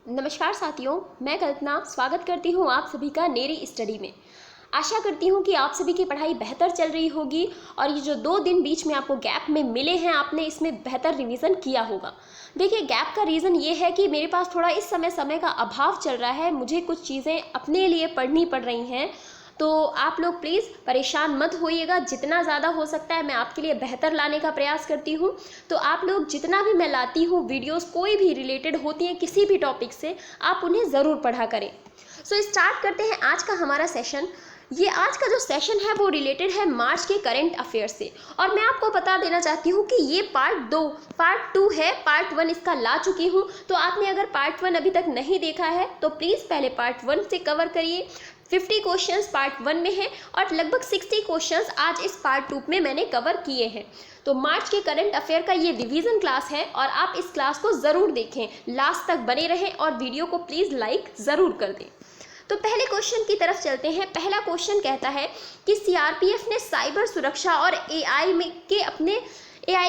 नमस्कार साथियों, मैं कल्पना स्वागत करती हूँ आप सभी का नेरी स्टडी में। आशा करती हूँ कि आप सभी की पढ़ाई बेहतर चल रही होगी और ये जो 2 दिन बीच में आपको गैप में मिले हैं, आपने इसमें बेहतर रिवीजन किया होगा। देखिए, गैप का रीज़न ये है कि मेरे पास थोड़ा इस समय का अभाव चल रहा है, मुझे कुछ चीज़ें अपने लिए पढ़नी पड़ रही हैं। तो आप लोग प्लीज़ परेशान मत होइएगा, जितना ज़्यादा हो सकता है मैं आपके लिए बेहतर लाने का प्रयास करती हूँ। तो आप लोग जितना भी मैं लाती हूँ वीडियोस, कोई भी रिलेटेड होती हैं किसी भी टॉपिक से, आप उन्हें ज़रूर पढ़ा करें। सो स्टार्ट करते हैं आज का हमारा सेशन। ये आज का जो सेशन है वो रिलेटेड है मार्च के करंट अफेयर से, और मैं आपको बता देना चाहती हूँ कि ये पार्ट 2 है। पार्ट 1 इसका ला चुकी हूँ, तो आपने अगर पार्ट 1 अभी तक नहीं देखा है तो प्लीज़ पहले पार्ट 1 से कवर करिए। 50 क्वेश्चंस पार्ट 1 में है और लगभग 60 क्वेश्चंस आज इस पार्ट 2 में मैंने कवर किए हैं। तो मार्च के करंट अफेयर का ये रिवीजन क्लास है और आप इस क्लास को ज़रूर देखें, लास्ट तक बने रहें और वीडियो को प्लीज़ लाइक ज़रूर कर दें। तो पहले क्वेश्चन की तरफ चलते हैं। पहला क्वेश्चन कहता है कि सीआरपीएफ ने साइबर सुरक्षा और एआई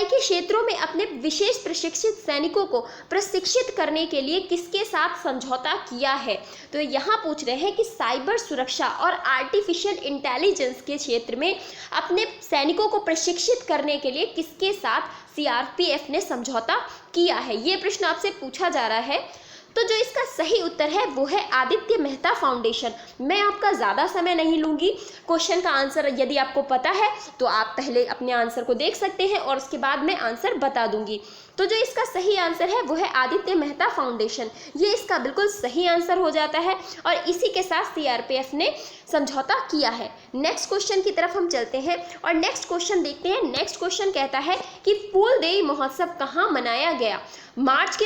के क्षेत्रों में अपने विशेष प्रशिक्षित सैनिकों को प्रशिक्षित करने के लिए किसके साथ समझौता किया है। तो यहाँ पूछ रहे हैं कि साइबर सुरक्षा और आर्टिफिशियल इंटेलिजेंस के क्षेत्र में अपने सैनिकों को प्रशिक्षित करने के लिए किसके साथ सीआरपीएफ ने समझौता किया है। ये प्रश्न आपसे पूछा जा रहा है। तो जो इसका सही उत्तर है वो है आदित्य मेहता फाउंडेशन। मैं आपका ज़्यादा समय नहीं लूँगी। क्वेश्चन का आंसर यदि आपको पता है तो आप पहले अपने आंसर को देख सकते हैं और उसके बाद मैं आंसर बता दूंगी। तो जो इसका सही आंसर है वो है आदित्य मेहता फाउंडेशन। ये इसका बिल्कुल सही आंसर हो जाता है और इसी के साथ सीआरपीएफ ने समझौता किया है। नेक्स्ट क्वेश्चन की तरफ हम चलते हैं और नेक्स्ट क्वेश्चन देखते हैं। नेक्स्ट क्वेश्चन कहता है कि फूलदेई महोत्सव कहाँ मनाया गया। मार्च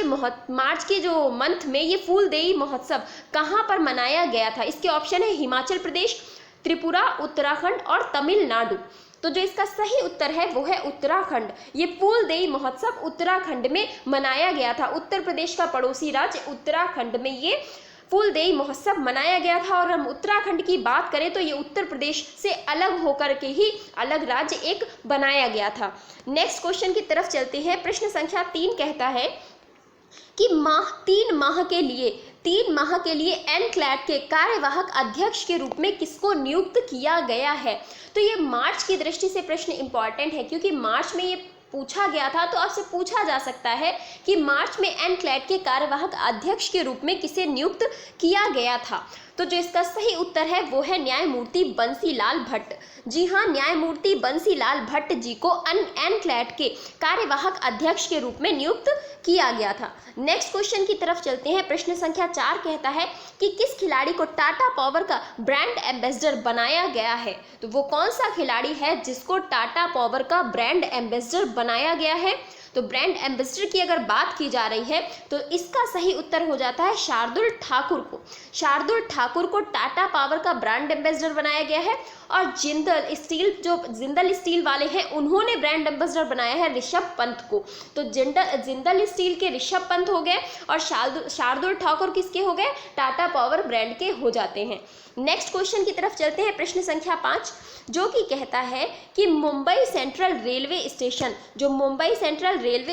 के जो मंथ में ये फूलदेई महोत्सव कहाँ पर मनाया गया था। इसके ऑप्शन है हिमाचल प्रदेश, त्रिपुरा, उत्तराखंड और तमिलनाडु। तो जो इसका सही उत्तर है वो है उत्तराखंड। ये फूलदेई महोत्सव उत्तराखंड में मनाया गया था। उत्तर प्रदेश का पड़ोसी राज्य उत्तराखंड में ये फूलदेई महोत्सव मनाया गया था। और हम उत्तराखंड की बात करें तो ये उत्तर प्रदेश से अलग होकर के ही अलग राज्य एक बनाया गया था। नेक्स्ट क्वेश्चन की तरफ चलते हैं। प्रश्न संख्या 3 कहता है कि 3 माह के लिए एनक्लैड के कार्यवाहक अध्यक्ष के रूप में किसको नियुक्त किया गया है। तो ये मार्च की दृष्टि से प्रश्न इंपॉर्टेंट है, क्योंकि मार्च में ये पूछा गया था। तो आपसे पूछा जा सकता है कि मार्च में एनक्लैड के कार्यवाहक अध्यक्ष के रूप में किसे नियुक्त किया गया था। तो जो इसका सही उत्तर है वो है न्यायमूर्ति बंसीलाल भट्ट। जी हाँ, न्यायमूर्ति बंसीलाल भट्ट जी को एनक्लैड के कार्यवाहक अध्यक्ष के रूप में नियुक्त किया गया था। नेक्स्ट क्वेश्चन की तरफ चलते हैं। प्रश्न संख्या 4 कहता है कि किस खिलाड़ी को टाटा पावर का ब्रांड एम्बेसडर बनाया गया है। तो वो कौन सा खिलाड़ी है जिसको टाटा पावर का ब्रांड एम्बेसडर बनाया गया है। तो ब्रांड एम्बेसडर की अगर बात की जा रही है तो इसका सही उत्तर हो जाता है शार्दुल ठाकुर को। शार्दुल ठाकुर को टाटा पावर का ब्रांड एम्बेसडर बनाया गया है। और जिंदल स्टील वाले हैं, उन्होंने ब्रांड एम्बेसडर बनाया है ऋषभ पंत को। तो जिंदल स्टील के ऋषभ पंत हो गए और शार्दुल ठाकुर किसके हो गए, टाटा पावर ब्रांड के हो जाते हैं। नेक्स्ट क्वेश्चन की तरफ चलते हैं। प्रश्न संख्या 5 जो कि कहता है कि मुंबई सेंट्रल रेलवे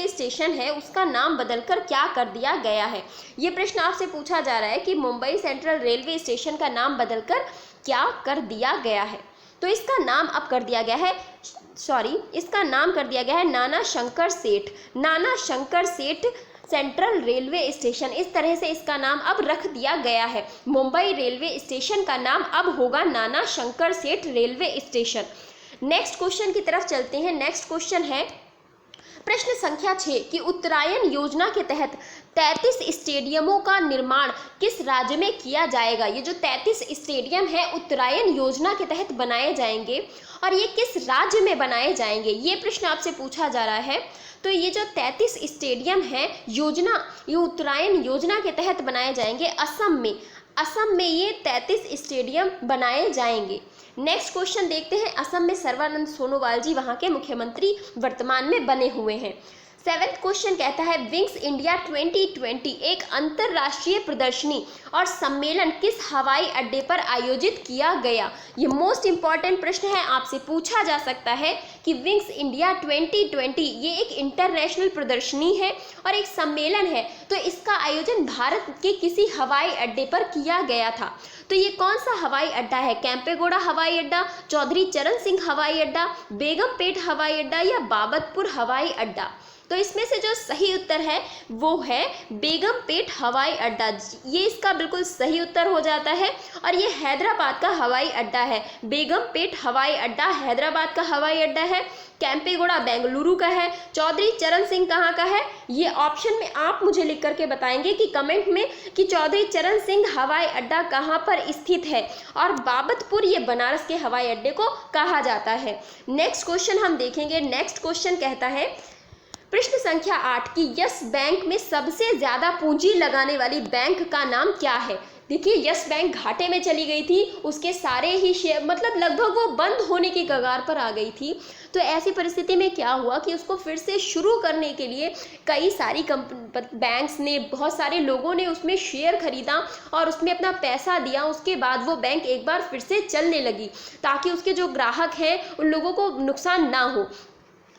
स्टेशन है उसका नाम बदलकर क्या कर दिया गया है। ये प्रश्न आपसे पूछा जा रहा है कि मुंबई सेंट्रल रेलवे स्टेशन का नाम बदलकर क्या कर दिया गया है। तो इसका नाम अब कर दिया गया है इसका नाम कर दिया गया है नाना शंकर सेठ सेंट्रल रेलवे स्टेशन। इस तरह से इसका नाम अब रख दिया गया है। मुंबई रेलवे स्टेशन का नाम अब होगा नाना शंकर सेठ रेलवे स्टेशन। नेक्स्ट क्वेश्चन की तरफ चलते हैं। नेक्स्ट क्वेश्चन है प्रश्न संख्या 6 कि उत्तरायण योजना के तहत 33 स्टेडियमों का निर्माण किस राज्य में किया जाएगा। ये जो 33 स्टेडियम है उत्तरायण योजना के तहत बनाए जाएंगे और ये किस राज्य में बनाए जाएंगे, ये प्रश्न आपसे पूछा जा रहा है। तो ये जो 33 स्टेडियम है ये उत्तरायण योजना के तहत बनाए जाएंगे असम में ये 33 स्टेडियम बनाए जाएंगे। नेक्स्ट क्वेश्चन देखते हैं। असम में सर्बानंद सोनोवाल जी वहाँ के मुख्यमंत्री वर्तमान में बने हुए हैं। सेवेंथ क्वेश्चन कहता है विंग्स इंडिया 2020 एक अंतरराष्ट्रीय प्रदर्शनी और सम्मेलन किस हवाई अड्डे पर आयोजित किया गया। ये मोस्ट इंपॉर्टेंट प्रश्न है, आपसे पूछा जा सकता है कि विंग्स इंडिया 2020 ये एक इंटरनेशनल प्रदर्शनी है और एक सम्मेलन है, तो इसका आयोजन भारत के किसी हवाई अड्डे पर किया गया था। तो ये कौन सा हवाई अड्डा है? केंपेगौड़ा हवाई अड्डा, चौधरी चरण सिंह हवाई अड्डा, बेगमपेट हवाई अड्डा या बाबतपुर हवाई अड्डा। तो इसमें से जो सही उत्तर है वो है बेगमपेट हवाई अड्डा। ये इसका बिल्कुल सही उत्तर हो जाता है और ये हैदराबाद का हवाई अड्डा है। बेगमपेट हवाई अड्डा हैदराबाद का हवाई अड्डा है। केंपेगौड़ा बेंगलुरु का है। चौधरी चरण सिंह कहाँ का है? ये ऑप्शन में आप मुझे लिख करके बताएंगे कि कमेंट में कि चौधरी चरण सिंह हवाई अड्डा कहाँ पर स्थित है, और बाबतपुर ये बनारस के हवाई अड्डे को कहा जाता है। नेक्स्ट क्वेश्चन हम देखेंगे। नेक्स्ट क्वेश्चन कहता है प्रश्न संख्या 8 कि यस बैंक में सबसे ज्यादा पूंजी लगाने वाली बैंक का नाम क्या है। देखिए, यस बैंक घाटे में चली गई थी, उसके सारे ही शेयर मतलब लगभग वो बंद होने की कगार पर आ गई थी। तो ऐसी परिस्थिति में क्या हुआ कि उसको फिर से शुरू करने के लिए कई सारी बैंक्स ने, बहुत सारे लोगों ने उसमें शेयर खरीदा और उसमें अपना पैसा दिया। उसके बाद वो बैंक एक बार फिर से चलने लगी ताकि उसके जो ग्राहक हैं उन लोगों को नुकसान ना हो।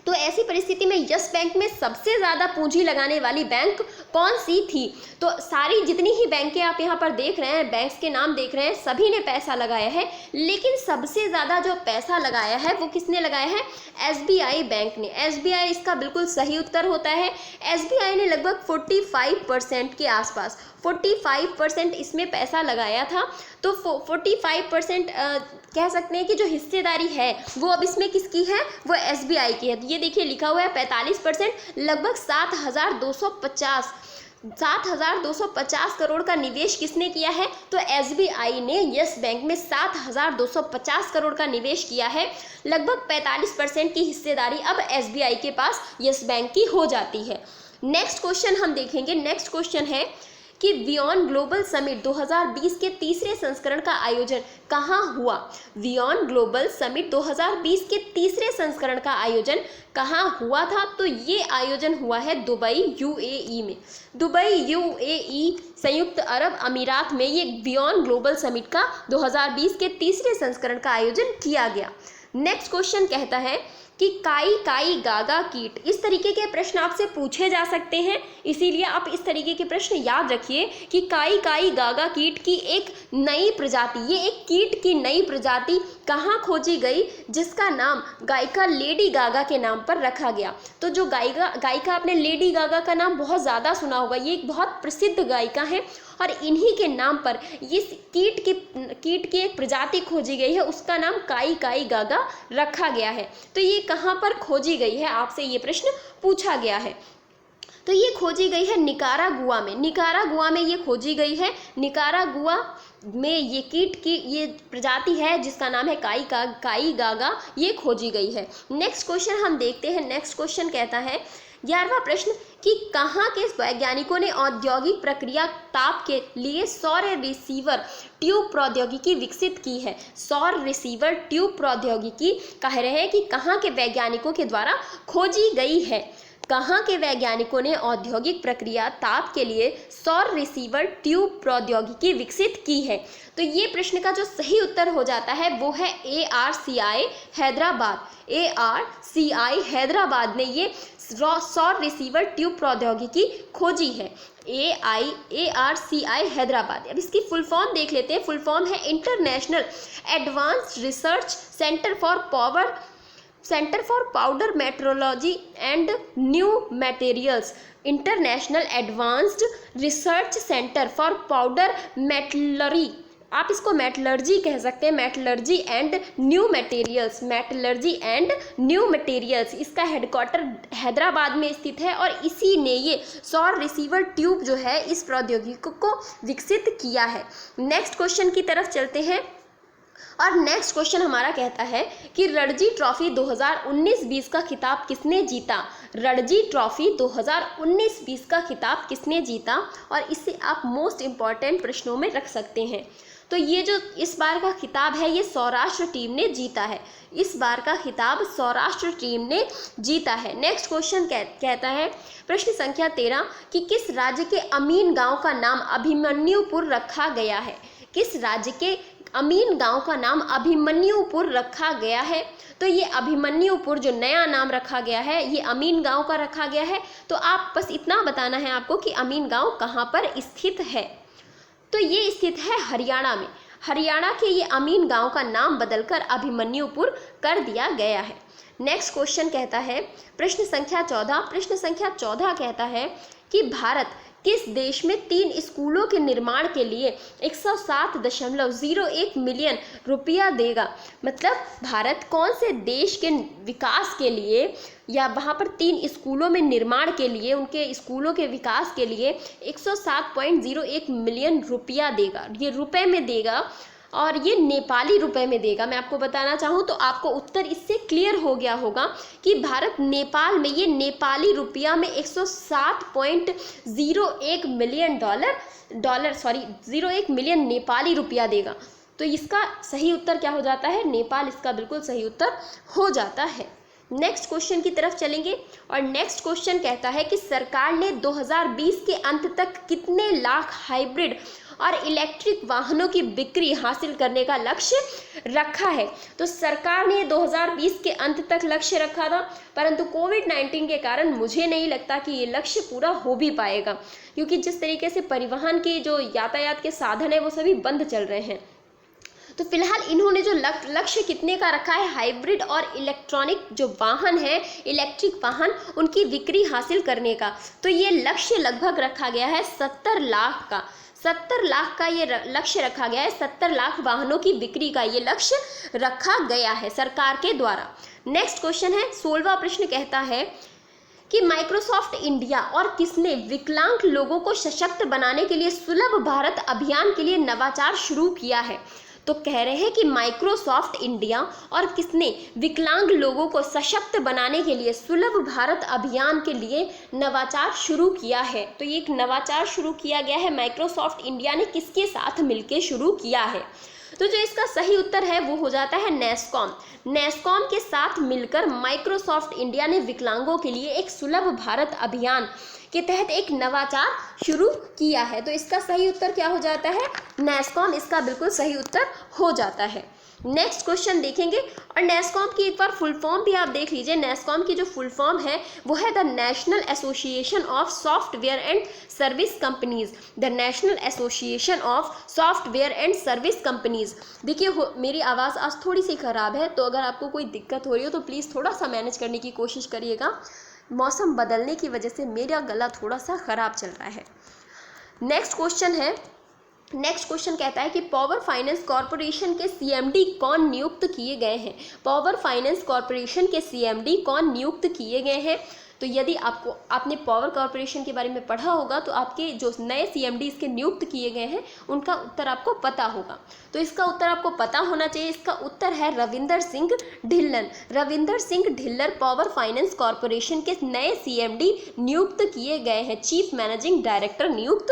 तो ऐसी परिस्थिति में यस बैंक में सबसे ज़्यादा पूंजी लगाने वाली बैंक कौन सी थी? तो सारी जितनी ही बैंकें आप यहाँ पर देख रहे हैं, बैंक्स के नाम देख रहे हैं, सभी ने पैसा लगाया है, लेकिन सबसे ज़्यादा जो पैसा लगाया है वो किसने लगाया है? एसबीआई बैंक ने। एसबीआई इसका बिल्कुल सही उत्तर होता है। एसबीआई ने लगभग 45% के आसपास 45% इसमें पैसा लगाया था। तो 45% कह सकते हैं कि जो हिस्सेदारी है वो अब इसमें किसकी है? वो एसबीआई की है। तो ये देखिए लिखा हुआ है 45%, लगभग 7,250 करोड़ का निवेश किसने किया है? तो एसबीआई ने यस बैंक में 7,250 करोड़ का निवेश किया है। लगभग 45% की हिस्सेदारी अब एसबीआई के पास यस बैंक की हो जाती है। नेक्स्ट क्वेश्चन हम देखेंगे। नेक्स्ट क्वेश्चन है कि बियॉन्ड ग्लोबल समिट 2020 के तीसरे संस्करण का आयोजन कहाँ हुआ? बियॉन्ड ग्लोबल समिट 2020 के तीसरे संस्करण का आयोजन कहाँ हुआ था? तो ये आयोजन हुआ है दुबई यूएई में। दुबई यूएई संयुक्त अरब अमीरात में ये बियॉन्ड ग्लोबल समिट का 2020 के तीसरे संस्करण का आयोजन किया गया। नेक्स्ट क्वेश्चन कहता है कि काई काई गागा कीट। इस तरीके के प्रश्न आपसे पूछे जा सकते हैं, इसीलिए आप इस तरीके के प्रश्न याद रखिए कि काई काई गागा कीट की एक नई प्रजाति, ये एक कीट की नई प्रजाति कहाँ खोजी गई, जिसका नाम गायिका लेडी गागा के नाम पर रखा गया। तो जो गायिका आपने लेडी गागा का नाम बहुत ज़्यादा सुना होगा, ये एक बहुत प्रसिद्ध गायिका है और इन्हीं के नाम पर इस कीट की एक प्रजाति खोजी गई है, उसका नाम काई काई गागा रखा गया है। तो ये कहाँ पर खोजी गई है, आपसे ये प्रश्न पूछा गया है। तो ये खोजी गई है निकारागुआ में। निकारागुआ में ये खोजी गई है। निकारागुआ में ये कीट की ये प्रजाति है जिसका नाम है काई गागा, ये खोजी गई है। नेक्स्ट क्वेश्चन हम देखते हैं। नेक्स्ट क्वेश्चन कहता है 11वां प्रश्न कि कहाँ के वैज्ञानिकों ने औद्योगिक प्रक्रिया ताप के लिए सौर रिसीवर ट्यूब प्रौद्योगिकी विकसित की है। सौर रिसीवर ट्यूब प्रौद्योगिकी कह रहे हैं कि कहाँ के वैज्ञानिकों के द्वारा खोजी गई है। कहाँ के वैज्ञानिकों ने औद्योगिक प्रक्रिया ताप के लिए सौर रिसीवर ट्यूब प्रौद्योगिकी विकसित की है। तो ये प्रश्न का जो सही उत्तर हो जाता है वो है ARCI हैदराबाद। ARCI हैदराबाद ने ये सौर रिसीवर ट्यूब प्रौद्योगिकी खोजी है। ARCI हैदराबाद। अब इसकी फुल फॉर्म देख लेते हैं। फुल फॉर्म है international advanced research centre for powder metrology and new materials. International advanced research centre for powder metallurgy, आप इसको मेटलर्जी कह सकते हैं, metallurgy and new materials. Metallurgy and new materials, इसका हेडक्वार्टर हैदराबाद में स्थित है और इसी ने ये सौर रिसीवर ट्यूब जो है इस प्रौद्योगिकी को विकसित किया है। नेक्स्ट क्वेश्चन की तरफ चलते हैं और नेक्स्ट क्वेश्चन हमारा कहता है कि रणजी ट्रॉफी 2019-20 का खिताब किसने जीता? रणजी ट्रॉफी 2019-20 का खिताब किसने जीता? और इसे आप मोस्ट इम्पॉर्टेंट प्रश्नों में रख सकते हैं। तो ये जो इस बार का खिताब है ये सौराष्ट्र टीम ने जीता है। इस बार का खिताब सौराष्ट्र टीम ने जीता है। नेक्स्ट क्वेश्चन कहता है प्रश्न संख्या 13 कि किस राज्य के अमीन गांव का नाम अभिमन्युपुर रखा गया है। किस राज्य के अमीन गांव का नाम अभिमन्युपुर रखा गया है। तो ये अभिमन्युपुर जो नया नाम रखा गया है ये अमीन गांव का रखा गया है। तो आप बस इतना बताना है आपको कि अमीन गांव कहाँ पर स्थित है। तो ये स्थित है हरियाणा में। हरियाणा के ये अमीन गांव का नाम बदलकर अभिमन्युपुर कर दिया गया है। नेक्स्ट क्वेश्चन कहता है प्रश्न संख्या 14। प्रश्न संख्या 14 कहता है कि भारत किस देश में 3 स्कूलों के निर्माण के लिए 107.01 मिलियन रुपया देगा। मतलब भारत कौन से देश के विकास के लिए या वहाँ पर 3 स्कूलों में निर्माण के लिए, उनके स्कूलों के विकास के लिए 107.01 मिलियन रुपया देगा। ये रुपए में देगा और ये नेपाली रुपए में देगा। मैं आपको बताना चाहूँ तो आपको उत्तर इससे क्लियर हो गया होगा कि भारत नेपाल में ये नेपाली रुपया में 107.01 मिलियन 01 मिलियन नेपाली रुपया देगा। तो इसका सही उत्तर क्या हो जाता है? नेपाल इसका बिल्कुल सही उत्तर हो जाता है। नेक्स्ट क्वेश्चन की तरफ चलेंगे और नेक्स्ट क्वेश्चन कहता है कि सरकार ने 2020 के अंत तक कितने लाख हाइब्रिड और इलेक्ट्रिक वाहनों की बिक्री हासिल करने का लक्ष्य रखा है। तो सरकार ने 2020 के अंत तक लक्ष्य रखा था, परंतु कोविड-19 के कारण मुझे नहीं लगता कि ये लक्ष्य पूरा हो भी पाएगा, क्योंकि जिस तरीके से परिवहन के जो यातायात के साधन है वो सभी बंद चल रहे हैं। तो फिलहाल इन्होंने जो लक्ष्य कितने का रखा है, हाइब्रिड और इलेक्ट्रॉनिक जो वाहन है, इलेक्ट्रिक वाहन, उनकी बिक्री हासिल करने का, तो ये लक्ष्य लगभग रखा गया है 70 लाख का। 70 लाख का ये लक्ष्य रखा गया है। 70 लाख वाहनों की बिक्री का ये लक्ष्य रखा गया है सरकार के द्वारा। नेक्स्ट क्वेश्चन है 16वां प्रश्न कहता है कि माइक्रोसॉफ्ट इंडिया और किसने विकलांग लोगों को सशक्त बनाने के लिए सुलभ भारत अभियान के लिए नवाचार शुरू किया है। तो कह रहे हैं कि माइक्रोसॉफ्ट इंडिया और किसने विकलांग लोगों को सशक्त बनाने के लिए सुलभ भारत अभियान के लिए नवाचार शुरू किया है। तो ये एक नवाचार शुरू किया गया है, माइक्रोसॉफ्ट इंडिया ने किसके साथ मिलकर शुरू किया है। तो जो इसका सही उत्तर है वो हो जाता है नेस्कॉम। नेस्कॉम के साथ मिलकर माइक्रोसॉफ्ट इंडिया ने विकलांगों के लिए एक सुलभ भारत अभियान के तहत एक नवाचार शुरू किया है। तो इसका सही उत्तर क्या हो जाता है? नेस्कॉम इसका बिल्कुल सही उत्तर हो जाता है। नेक्स्ट क्वेश्चन देखेंगे और नेस्कॉम की एक बार फुल फॉर्म भी आप देख लीजिए। नेस्कॉम की जो फुल फॉर्म है वो है the national association of software and service companies. The national association of software and service companies. देखिए मेरी आवाज़ आज थोड़ी सी ख़राब है, तो अगर आपको कोई दिक्कत हो रही हो तो प्लीज़ थोड़ा सा मैनेज करने की कोशिश करिएगा। मौसम बदलने की वजह से मेरा गला थोड़ा सा ख़राब चल रहा है। नेक्स्ट क्वेश्चन कहता है कि पावर फाइनेंस कॉरपोरेशन के सीएमडी कौन नियुक्त किए गए हैं। पावर फाइनेंस कॉरपोरेशन के सीएमडी कौन नियुक्त किए गए हैं। तो यदि आपने पावर कॉरपोरेशन के बारे में पढ़ा होगा तो आपके जो नए सीएमडी इसके नियुक्त किए गए हैं उनका उत्तर आपको पता होगा। तो इसका उत्तर आपको पता होना चाहिए। इसका उत्तर है Ravinder Singh Dhillon. Ravinder Singh Dhillon power finance corporation के नए सीएमडी नियुक्त किए गए हैं, चीफ मैनेजिंग डायरेक्टर नियुक्त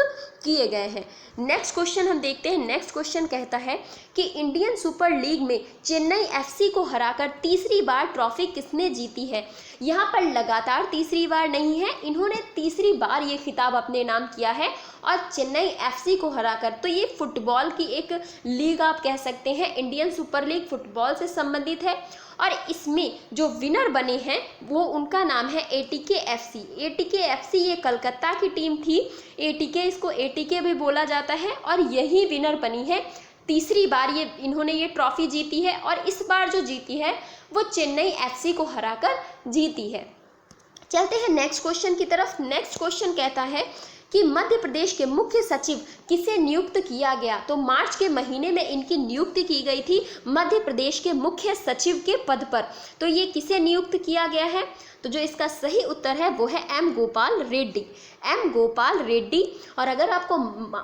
किए गए हैं। नेक्स्ट क्वेश्चन हम देखते हैं। नेक्स्ट क्वेश्चन कहता है कि इंडियन सुपर लीग में चेन्नई एफसी को हराकर तीसरी बार ट्रॉफी किसने जीती है। यहाँ पर लगातार तीसरी बार नहीं है, इन्होंने तीसरी बार ये खिताब अपने नाम किया है और चेन्नई एफसी को हराकर। तो ये फुटबॉल की एक लीग आप कह सकते हैं, इंडियन सुपर लीग फुटबॉल से संबंधित है और इसमें जो विनर बने हैं वो उनका नाम है एटीके एफसी। एटीके एफसी ये कलकत्ता की टीम थी। एटीके, इसको एटीके भी बोला जाता है और यही विनर बनी है। तीसरी बार इन्होंने ये ट्रॉफी जीती है और इस बार जो जीती है वो चेन्नई एफसी को हराकर जीती है। चलते हैं नेक्स्ट क्वेश्चन की तरफ। नेक्स्ट क्वेश्चन कहता है कि मध्य प्रदेश के मुख्य सचिव किसे नियुक्त किया गया। तो मार्च के महीने में इनकी नियुक्ति की गई थी मध्य प्रदेश के मुख्य सचिव के पद पर। तो ये किसे नियुक्त किया गया है। तो जो इसका सही उत्तर है वो है एम गोपाल रेड्डी। एम गोपाल रेड्डी। और अगर आपको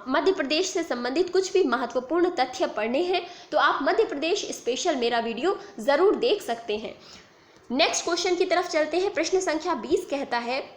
मध्य प्रदेश से संबंधित कुछ भी महत्वपूर्ण तथ्य पढ़ने हैं तो आप मध्य प्रदेश स्पेशल मेरा वीडियो ज़रूर देख सकते हैं। नेक्स्ट क्वेश्चन की तरफ चलते हैं। प्रश्न संख्या 20 कहता है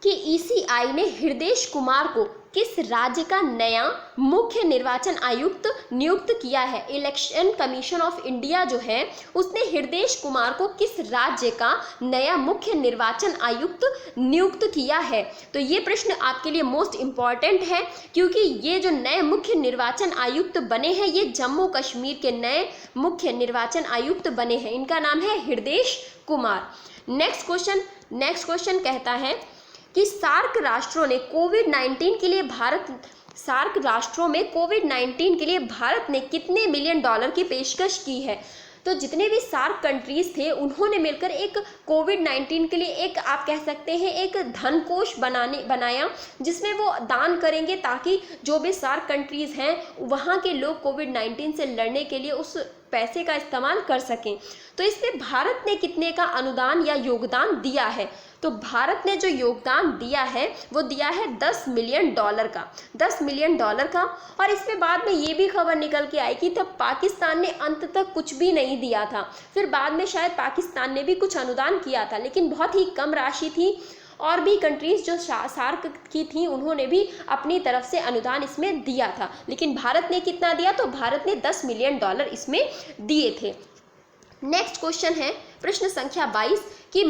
कि ईसीआई ने हृदेश कुमार को किस राज्य का नया मुख्य निर्वाचन आयुक्त नियुक्त किया है? इलेक्शन कमीशन ऑफ इंडिया जो है उसने हृदय कुमार को किस राज्य का नया मुख्य निर्वाचन आयुक्त नियुक्त किया है? तो ये प्रश्न आपके लिए मोस्ट इम्पॉर्टेंट है, क्योंकि ये जो नए मुख्य निर्वाचन आयुक्त बने हैं ये जम्मू कश्मीर के नए मुख्य निर्वाचन आयुक्त बने हैं। इनका नाम है हृदय कुमार। नेक्स्ट क्वेश्चन कहता है कि सार्क राष्ट्रों में कोविड-19 के लिए भारत ने कितने मिलियन डॉलर की पेशकश की है? तो जितने भी सार्क कंट्रीज थे उन्होंने मिलकर एक कोविड-19 के लिए एक आप कह सकते हैं एक धन कोष बनाया, जिसमें वो दान करेंगे ताकि जो भी सार्क कंट्रीज हैं वहाँ के लोग कोविड-19 से लड़ने के लिए उस पैसे का इस्तेमाल कर सकें। तो इसमें भारत ने कितने का अनुदान या योगदान दिया है? तो भारत ने जो योगदान दिया है वो दिया है 10 मिलियन डॉलर का, 10 मिलियन डॉलर का। और इसमें बाद में ये भी खबर निकल के आई कि तब पाकिस्तान ने अंत तक कुछ भी नहीं दिया था, फिर बाद में शायद पाकिस्तान ने भी कुछ अनुदान किया था, लेकिन बहुत ही कम राशि थी। और भी कंट्रीज जो सार्क की थी उन्होंने भी अपनी तरफ से अनुदान इसमें दिया था, लेकिन भारत ने कितना दिया? तो भारत ने 10 मिलियन डॉलर इसमें दिए थे। नेक्स्ट क्वेश्चन है प्रश्न संख्या 22 कि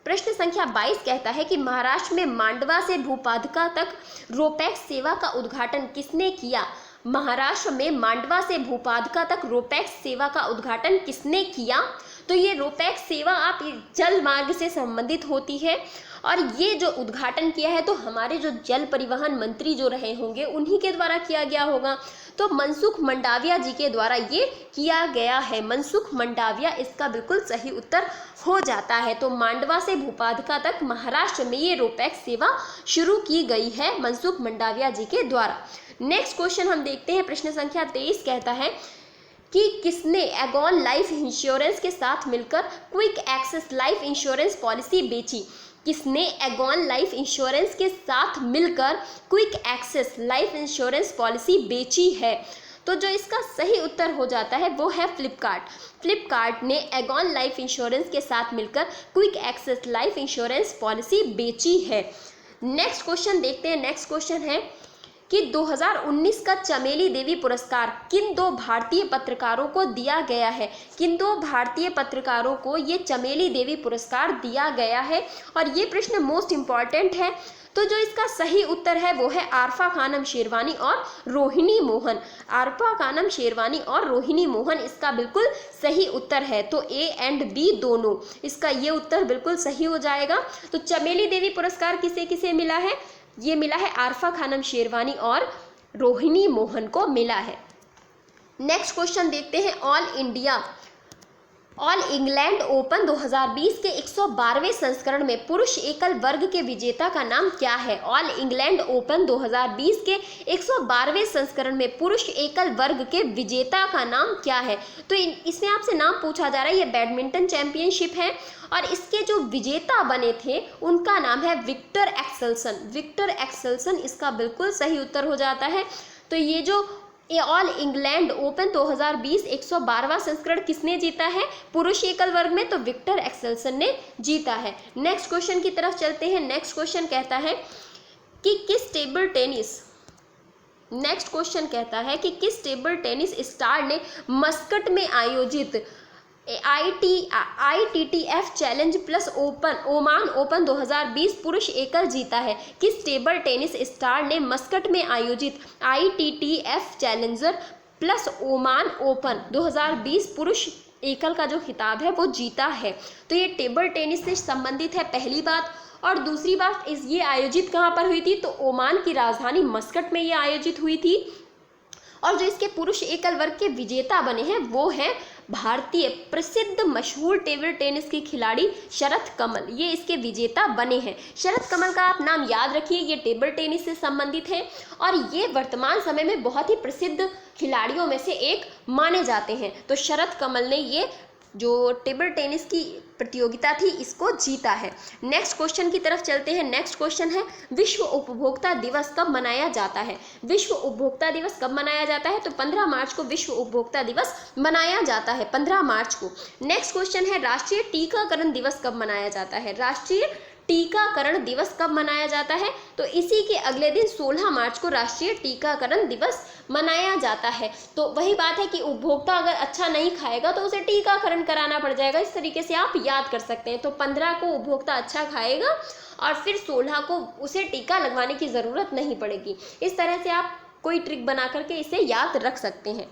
प्रश्न संख्या 22 कहता है कि महाराष्ट्र में मांडवा से भूपाधिका तक रोपैक्स सेवा का उद्घाटन किसने किया? महाराष्ट्र में मांडवा से भूपाधिका तक रोपैक्स सेवा का उद्घाटन किसने किया? तो ये रोपैक्स सेवा आप जल मार्ग से संबंधित होती है, और ये जो उद्घाटन किया है तो हमारे जो जल परिवहन मंत्री जो रहे होंगे उन्हीं के द्वारा किया गया होगा। तो मनसुख मंडाविया जी के द्वारा ये किया गया है। मनसुख मंडाविया इसका बिल्कुल सही उत्तर हो जाता है। तो मांडवा से भूपाधिका तक महाराष्ट्र में ये रोपैक्स सेवा शुरू की गई है मनसुख मंडाविया जी के द्वारा। नेक्स्ट क्वेश्चन हम देखते हैं प्रश्न संख्या 23 कहता है कि किसने एगॉन लाइफ इंश्योरेंस के साथ मिलकर quick access life insurance policy बेची? किसने एगॉन लाइफ इंश्योरेंस के साथ मिलकर quick access life insurance policy बेची है? तो जो इसका सही उत्तर हो जाता है वो है फ्लिपकार्ट। फ्लिपकार्ट ने एगॉन लाइफ इंश्योरेंस के साथ मिलकर quick access life insurance policy बेची है। नेक्स्ट क्वेश्चन देखते हैं। नेक्स्ट क्वेश्चन है कि 2019 का चमेली देवी पुरस्कार किन दो भारतीय पत्रकारों को दिया गया है? किन दो भारतीय पत्रकारों को ये चमेली देवी पुरस्कार दिया गया है? और ये प्रश्न मोस्ट इम्पॉर्टेंट है। तो जो इसका सही उत्तर है वो है आरफा खानम शेरवानी और रोहिणी मोहन। आरफा खानम शेरवानी और रोहिणी मोहन इसका बिल्कुल सही उत्तर है। तो ए एंड बी दोनों इसका ये उत्तर बिल्कुल सही हो जाएगा। तो चमेली देवी पुरस्कार किसे किसे मिला है? ये मिला है आरफा खानम शेरवानी और रोहिणी मोहन को मिला है। नेक्स्ट क्वेश्चन देखते हैं। ऑल इंग्लैंड ओपन 2020 के 112वें संस्करण में पुरुष एकल वर्ग के विजेता का नाम क्या है? ऑल इंग्लैंड ओपन 2020 के 112वें संस्करण में पुरुष एकल वर्ग के विजेता का नाम क्या है? तो इसमें आपसे नाम पूछा जा रहा है। ये बैडमिंटन चैंपियनशिप है और इसके जो विजेता बने थे उनका नाम है विक्टर एक्सेल्सन। विक्टर एक्सेल्सन इसका बिल्कुल सही उत्तर हो जाता है। तो ये जो ऑल इंग्लैंड ओपन 2020 112वां संस्करण किसने जीता है पुरुष एकल वर्ग में? तो विक्टर एक्सेल्सन ने जीता है। नेक्स्ट क्वेश्चन की तरफ चलते हैं। नेक्स्ट क्वेश्चन कहता है कि किस टेबल टेनिस स्टार ने मस्कट में आयोजित ITTF challenge plus Oman open 2020 पुरुष एकल जीता है? किस टेबल टेनिस स्टार ने मस्कट में आयोजित ITTF challenger plus Oman open 2020 पुरुष एकल का जो खिताब है वो जीता है? तो ये टेबल टेनिस से संबंधित है, पहली बात। और दूसरी बात ये आयोजित कहाँ पर हुई थी? तो ओमान की राजधानी मस्कट में ये आयोजित हुई थी। और जो इसके पुरुष एकल वर्ग के विजेता बने हैं वो हैं भारतीय प्रसिद्ध मशहूर टेबल टेनिस के खिलाड़ी शरथ कमल। ये इसके विजेता बने हैं। शरथ कमल का आप नाम याद रखिए, ये टेबल टेनिस से संबंधित है और ये वर्तमान समय में बहुत ही प्रसिद्ध खिलाड़ियों में से एक माने जाते हैं। तो शरथ कमल ने ये जो टेबल टेनिस की प्रतियोगिता थी इसको जीता है। नेक्स्ट क्वेश्चन की तरफ चलते हैं। नेक्स्ट क्वेश्चन है विश्व उपभोक्ता दिवस कब मनाया जाता है? विश्व उपभोक्ता दिवस कब मनाया जाता है? तो 15 मार्च को विश्व उपभोक्ता दिवस मनाया जाता है, 15 मार्च को। नेक्स्ट क्वेश्चन है राष्ट्रीय टीकाकरण दिवस कब मनाया जाता है? राष्ट्रीय टीकाकरण दिवस कब मनाया जाता है? तो इसी के अगले दिन 16 मार्च को राष्ट्रीय टीकाकरण दिवस मनाया जाता है। तो वही बात है कि उपभोक्ता अगर अच्छा नहीं खाएगा तो उसे टीकाकरण कराना पड़ जाएगा। इस तरीके से आप याद कर सकते हैं। तो 15 को उपभोक्ता अच्छा खाएगा और फिर 16 को उसे टीका लगवाने की ज़रूरत नहीं पड़ेगी। इस तरह से आप कोई ट्रिक बना करके इसे याद रख सकते हैं।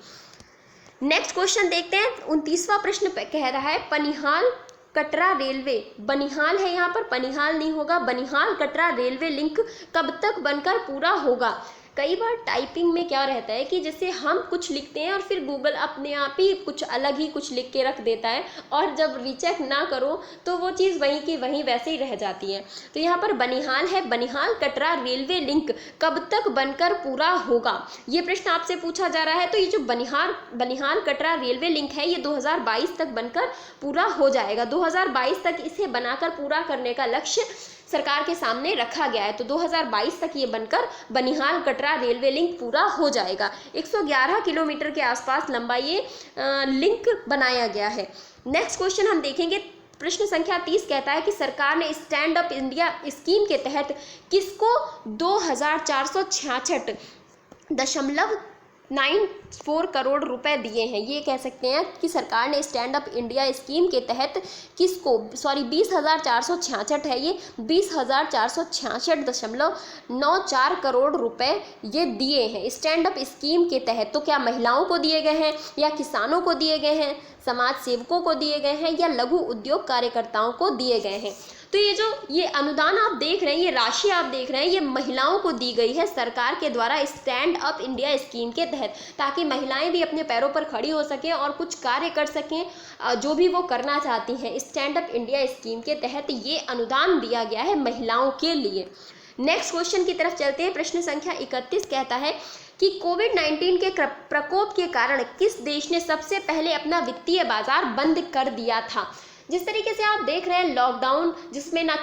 नेक्स्ट क्वेश्चन देखते हैं। 29वां प्रश्न कह रहा है बनिहाल कटरा रेलवे, बनिहाल है यहाँ पर, बनिहाल नहीं होगा, बनिहाल कटरा रेलवे लिंक कब तक बनकर पूरा होगा? कई बार टाइपिंग में क्या रहता है कि जैसे हम कुछ लिखते हैं और फिर गूगल अपने आप ही कुछ अलग ही कुछ लिख के रख देता है और जब रीचेक ना करो तो वो चीज़ वहीं की वहीं वैसे ही रह जाती है। तो यहाँ पर बनिहाल है, बनिहाल कटरा रेलवे लिंक कब तक बनकर पूरा होगा, ये प्रश्न आपसे पूछा जा रहा है। तो ये जो बनिहाल कटरा रेलवे लिंक है ये 2022 तक बनकर पूरा हो जाएगा। 2022 तक इसे बनाकर पूरा करने का लक्ष्य सरकार के सामने रखा गया है। तो 2022 तक ये बनकर बनिहाल कटरा रेलवे लिंक पूरा हो जाएगा। 111 किलोमीटर के आसपास लंबा ये लिंक बनाया गया है। नेक्स्ट क्वेश्चन हम देखेंगे। प्रश्न संख्या 30 कहता है कि सरकार ने स्टैंड अप इंडिया स्कीम के तहत किसको 2466.94 करोड़ रुपए दिए हैं? ये कह सकते हैं कि सरकार ने स्टैंड अप इंडिया स्कीम के तहत किसको, 20,466 है ये, 20,466.94 करोड़ रुपए ये दिए हैं स्टैंड अप स्कीम के तहत। तो क्या महिलाओं को दिए गए हैं या किसानों को दिए गए हैं, समाज सेवकों को दिए गए हैं या लघु उद्योग कार्यकर्ताओं को दिए गए हैं? तो ये अनुदान आप देख रहे हैं, ये राशि आप देख रहे हैं, ये महिलाओं को दी गई है सरकार के द्वारा स्टैंड अप इंडिया स्कीम के तहत, ताकि महिलाएं भी अपने पैरों पर खड़ी हो सकें और कुछ कार्य कर सकें जो भी वो करना चाहती हैं। स्टैंड अप इंडिया स्कीम के तहत ये अनुदान दिया गया है महिलाओं के लिए। नेक्स्ट क्वेश्चन की तरफ चलते हैं। प्रश्न संख्या 31 कहता है कि कोविड-19 के प्रकोप के कारण किस देश ने सबसे पहले अपना वित्तीय बाजार बंद कर दिया था? जिस तरीके से आप देख रहे हैं लॉकडाउन, जिसमें ना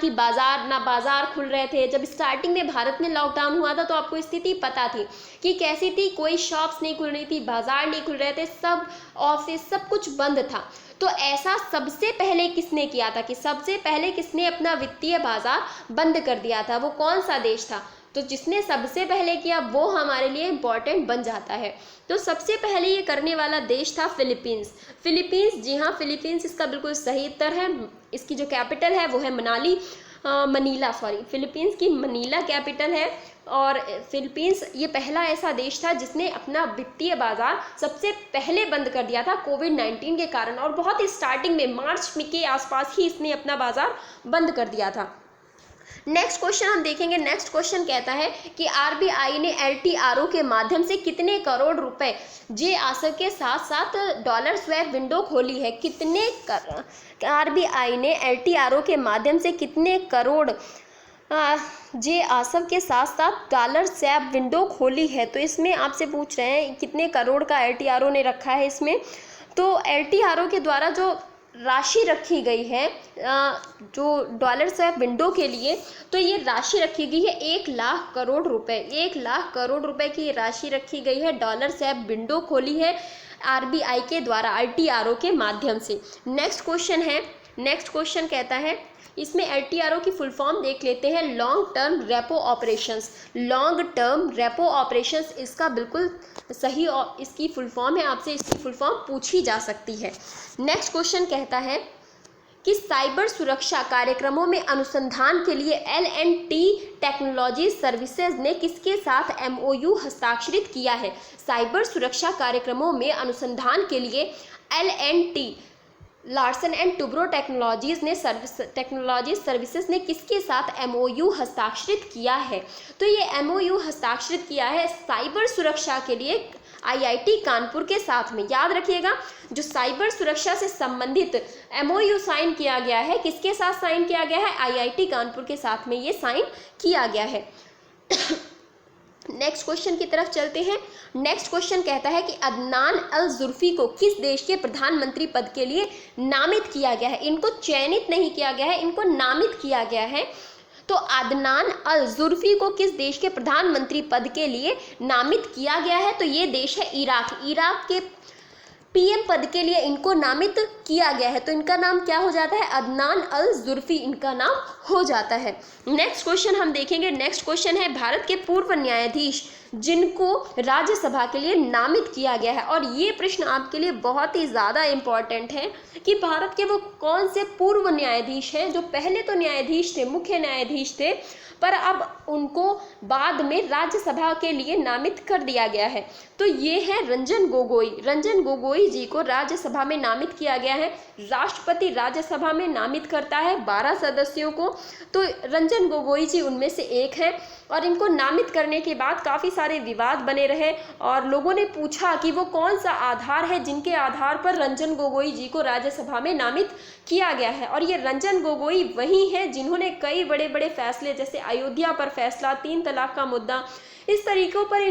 बाजार खुल रहे थे। जब स्टार्टिंग में भारत में लॉकडाउन हुआ था तो आपको स्थिति पता थी कि कैसी थी, कोई शॉप्स नहीं खुल रही थी, बाजार नहीं खुल रहे थे, सब ऑफिस सब कुछ बंद था। तो ऐसा सबसे पहले किसने किया था कि सबसे पहले किसने अपना वित्तीय बाजार बंद कर दिया था? वो कौन सा देश था? तो जिसने सबसे पहले किया वो हमारे लिए इम्पॉर्टेंट बन जाता है। तो सबसे पहले ये करने वाला देश था फिलीपींस। जी हाँ, फिलीपींस इसका बिल्कुल सही उत्तर है। इसकी जो कैपिटल है वो है मनीला, फिलीपींस की मनीला कैपिटल है। और फिलीपींस ये पहला ऐसा देश था जिसने अपना वित्तीय बाजार सबसे पहले बंद कर दिया था कोविड-19 के कारण, और बहुत स्टार्टिंग में मार्च के आसपास ही इसने अपना बाजार बंद कर दिया था। नेक्स्ट क्वेश्चन हम देखेंगे। नेक्स्ट क्वेश्चन कहता है कि आरबीआई ने एलटीआरओ के माध्यम से कितने करोड़ रुपए जे आसव के साथ साथ डॉलर स्वैप विंडो खोली है? आरबीआई ने एलटीआरओ के माध्यम से कितने करोड़ जे आसव के साथ साथ डॉलर स्वैप विंडो खोली है? तो इसमें आपसे पूछ रहे हैं कितने करोड़ का एलटीआरओ ने रखा है इसमें। तो एलटीआरओ के द्वारा जो राशि रखी गई है जो डॉलर स्वैप विंडो के लिए, तो ये राशि रखी गई है 1 लाख करोड़ रुपए। 1 लाख करोड़ रुपए की राशि रखी गई है, डॉलर स्वैप विंडो खोली है आरबीआई के द्वारा एलटीआरओ के माध्यम से। नेक्स्ट क्वेश्चन कहता है, इसमें एलटीआरओ की फुल फॉर्म देख लेते हैं, long term repo operations. Long term repo operations इसका बिल्कुल सही इसकी फुल फॉर्म है, आपसे इसकी फुल फॉर्म पूछी जा सकती है। नेक्स्ट क्वेश्चन कहता है कि साइबर सुरक्षा कार्यक्रमों में अनुसंधान के लिए L&T टेक्नोलॉजी सर्विसेज ने किसके साथ MOU हस्ताक्षरित किया है? साइबर सुरक्षा कार्यक्रमों में अनुसंधान के लिए L&T Larsen and Toubro technologies services ने किसके साथ MOU हस्ताक्षरित किया है? तो ये MOU हस्ताक्षरित किया है साइबर सुरक्षा के लिए IIT कानपुर के साथ में। याद रखिएगा, जो साइबर सुरक्षा से संबंधित MOU साइन किया गया है, किसके साथ साइन किया गया है? IIT कानपुर के साथ में ये साइन किया गया है। नेक्स्ट क्वेश्चन की तरफ चलते हैं। नेक्स्ट क्वेश्चन कहता है कि अदनान अल जुर्फी को किस देश के प्रधानमंत्री पद के लिए नामित किया गया है? इनको चयनित नहीं किया गया है, इनको नामित किया गया है। तो अदनान अल जुर्फी को किस देश के प्रधानमंत्री पद के लिए नामित किया गया है? तो ये देश है इराक। इराक के पीएम पद के लिए इनको नामित किया गया है। तो इनका नाम क्या हो जाता है? अदनान अल जुर्फी इनका नाम हो जाता है। नेक्स्ट क्वेश्चन हम देखेंगे। नेक्स्ट क्वेश्चन है भारत के पूर्व न्यायाधीश जिनको राज्यसभा के लिए नामित किया गया है। और ये प्रश्न आपके लिए बहुत ही ज़्यादा इम्पॉर्टेंट है कि भारत के वो कौन से पूर्व न्यायाधीश हैं जो पहले तो न्यायाधीश थे, मुख्य न्यायाधीश थे, पर अब उनको बाद में राज्यसभा के लिए नामित कर दिया गया है। तो ये है रंजन गोगोई। रंजन गोगोई जी को राज्यसभा में नामित किया गया है। राष्ट्रपति राज्यसभा में नामित करता है 12 सदस्यों को, तो रंजन गोगोई जी उनमें से एक है। और इनको नामित करने के बाद काफ़ी सारे विवाद बने रहे और लोगों ने पूछा कि वो कौन सा आधार है जिनके आधार पर रंजन गोगोई जी को राज्यसभा में नामित किया गया है। और ये रंजन गोगोई वही हैं जिन्होंने कई बड़े बड़े फैसले, जैसे अयोध्या पर फैसला, 3 तलाक का मुद्दा, इस तरीकों पर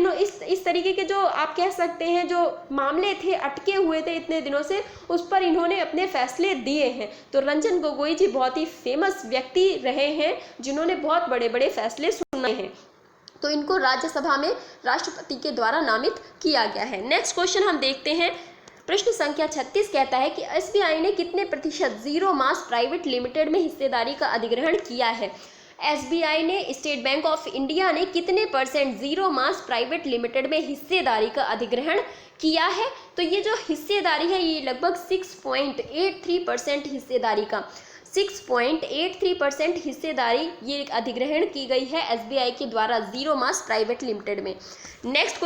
इस तरीके के जो आप कह सकते हैं जो मामले थे, अटके हुए थे इतने दिनों से, उस पर इन्होंने अपने फैसले दिए हैं। तो रंजन गोगोई जी बहुत ही फेमस व्यक्ति रहे हैं जिन्होंने बहुत बड़े बड़े फैसले सुनाए हैं। तो इनको राज्यसभा में राष्ट्रपति के द्वारा नामित किया गया है। नेक्स्ट क्वेश्चन हम देखते हैं। प्रश्न संख्या 36 कहता है कि एसबीआई ने कितने प्रतिशत जीरो मास प्राइवेट लिमिटेड में हिस्सेदारी का अधिग्रहण किया है? एसबीआई ने, स्टेट बैंक ऑफ इंडिया ने कितने % जीरो मास प्राइवेट लिमिटेड में हिस्सेदारी का अधिग्रहण किया है? तो ये जो हिस्सेदारी है ये लगभग 6.83% हिस्सेदारी का 6.83% हिस्सेदारी ये अधिग्रहण की गई है एसबीआई के द्वारा जीरो मास प्राइवेट लिमिटेड में। नेक्स्ट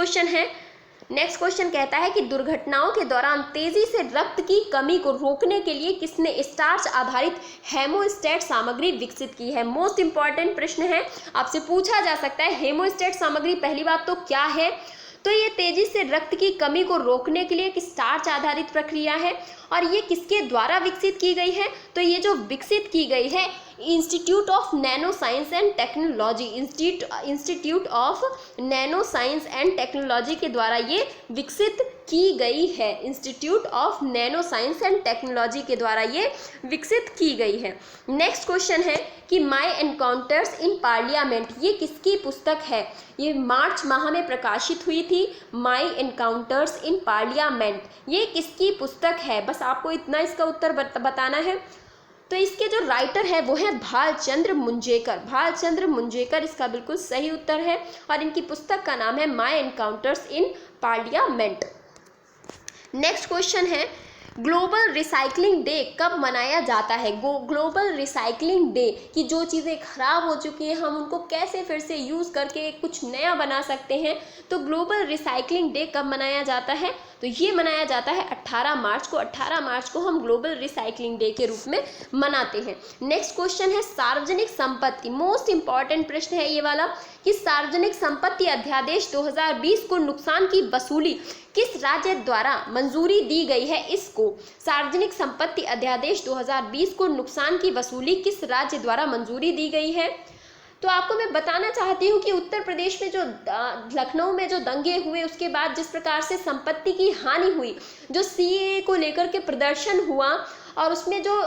क्वेश्चन कहता है कि दुर्घटनाओं के दौरान तेजी से रक्त की कमी को रोकने के लिए किसने स्टार्च आधारित हेमोस्टेट सामग्री विकसित की है? मोस्ट इंपॉर्टेंट प्रश्न है, आपसे पूछा जा सकता है। हेमोस्टेट सामग्री पहली बात तो क्या है? तो ये तेजी से रक्त की कमी को रोकने के लिए एक स्टार्च आधारित प्रक्रिया है। और ये किसके द्वारा विकसित की गई है? तो ये जो विकसित की गई है institute of nano science and technology, institute of nano science and technology के द्वारा ये विकसित की गई है। Institute of nano science and technology के द्वारा ये विकसित की गई है। नेक्स्ट क्वेश्चन है कि माय एनकाउंटर्स इन पार्लियामेंट ये किसकी पुस्तक है? ये मार्च माह में प्रकाशित हुई थी। माय एनकाउंटर्स इन पार्लियामेंट ये किसकी पुस्तक है? बस आपको इतना इसका उत्तर बताना है। तो इसके जो राइटर है वो है भालचंद्र मुंजेकर। भालचंद्र मुंजेकर इसका बिल्कुल सही उत्तर है और इनकी पुस्तक का नाम है my encounters in parliament. Next question है ग्लोबल रिसाइकलिंग डे कब मनाया जाता है? ग्लोबल रिसाइकलिंग डे कि जो चीज़ें खराब हो चुकी हैं हम उनको कैसे फिर से यूज़ करके कुछ नया बना सकते हैं। तो ग्लोबल रिसाइकलिंग डे कब मनाया जाता है? तो ये मनाया जाता है 18 मार्च को। 18 मार्च को हम ग्लोबल रिसाइकलिंग डे के रूप में मनाते हैं। नेक्स्ट क्वेश्चन है सार्वजनिक संपत्ति। मोस्ट इंपॉर्टेंट प्रश्न है ये वाला कि सार्वजनिक संपत्ति अध्यादेश 2020 को नुकसान की वसूली किस राज्य द्वारा मंजूरी दी गई है? इसको सार्वजनिक संपत्ति अध्यादेश 2020 को नुकसान की वसूली किस राज्य द्वारा मंजूरी दी गई है? तो आपको मैं बताना चाहती हूँ कि उत्तर प्रदेश में जो लखनऊ में जो दंगे हुए उसके बाद जिस प्रकार से संपत्ति की हानि हुई, जो सीएए को लेकर के प्रदर्शन हुआ और उसमें जो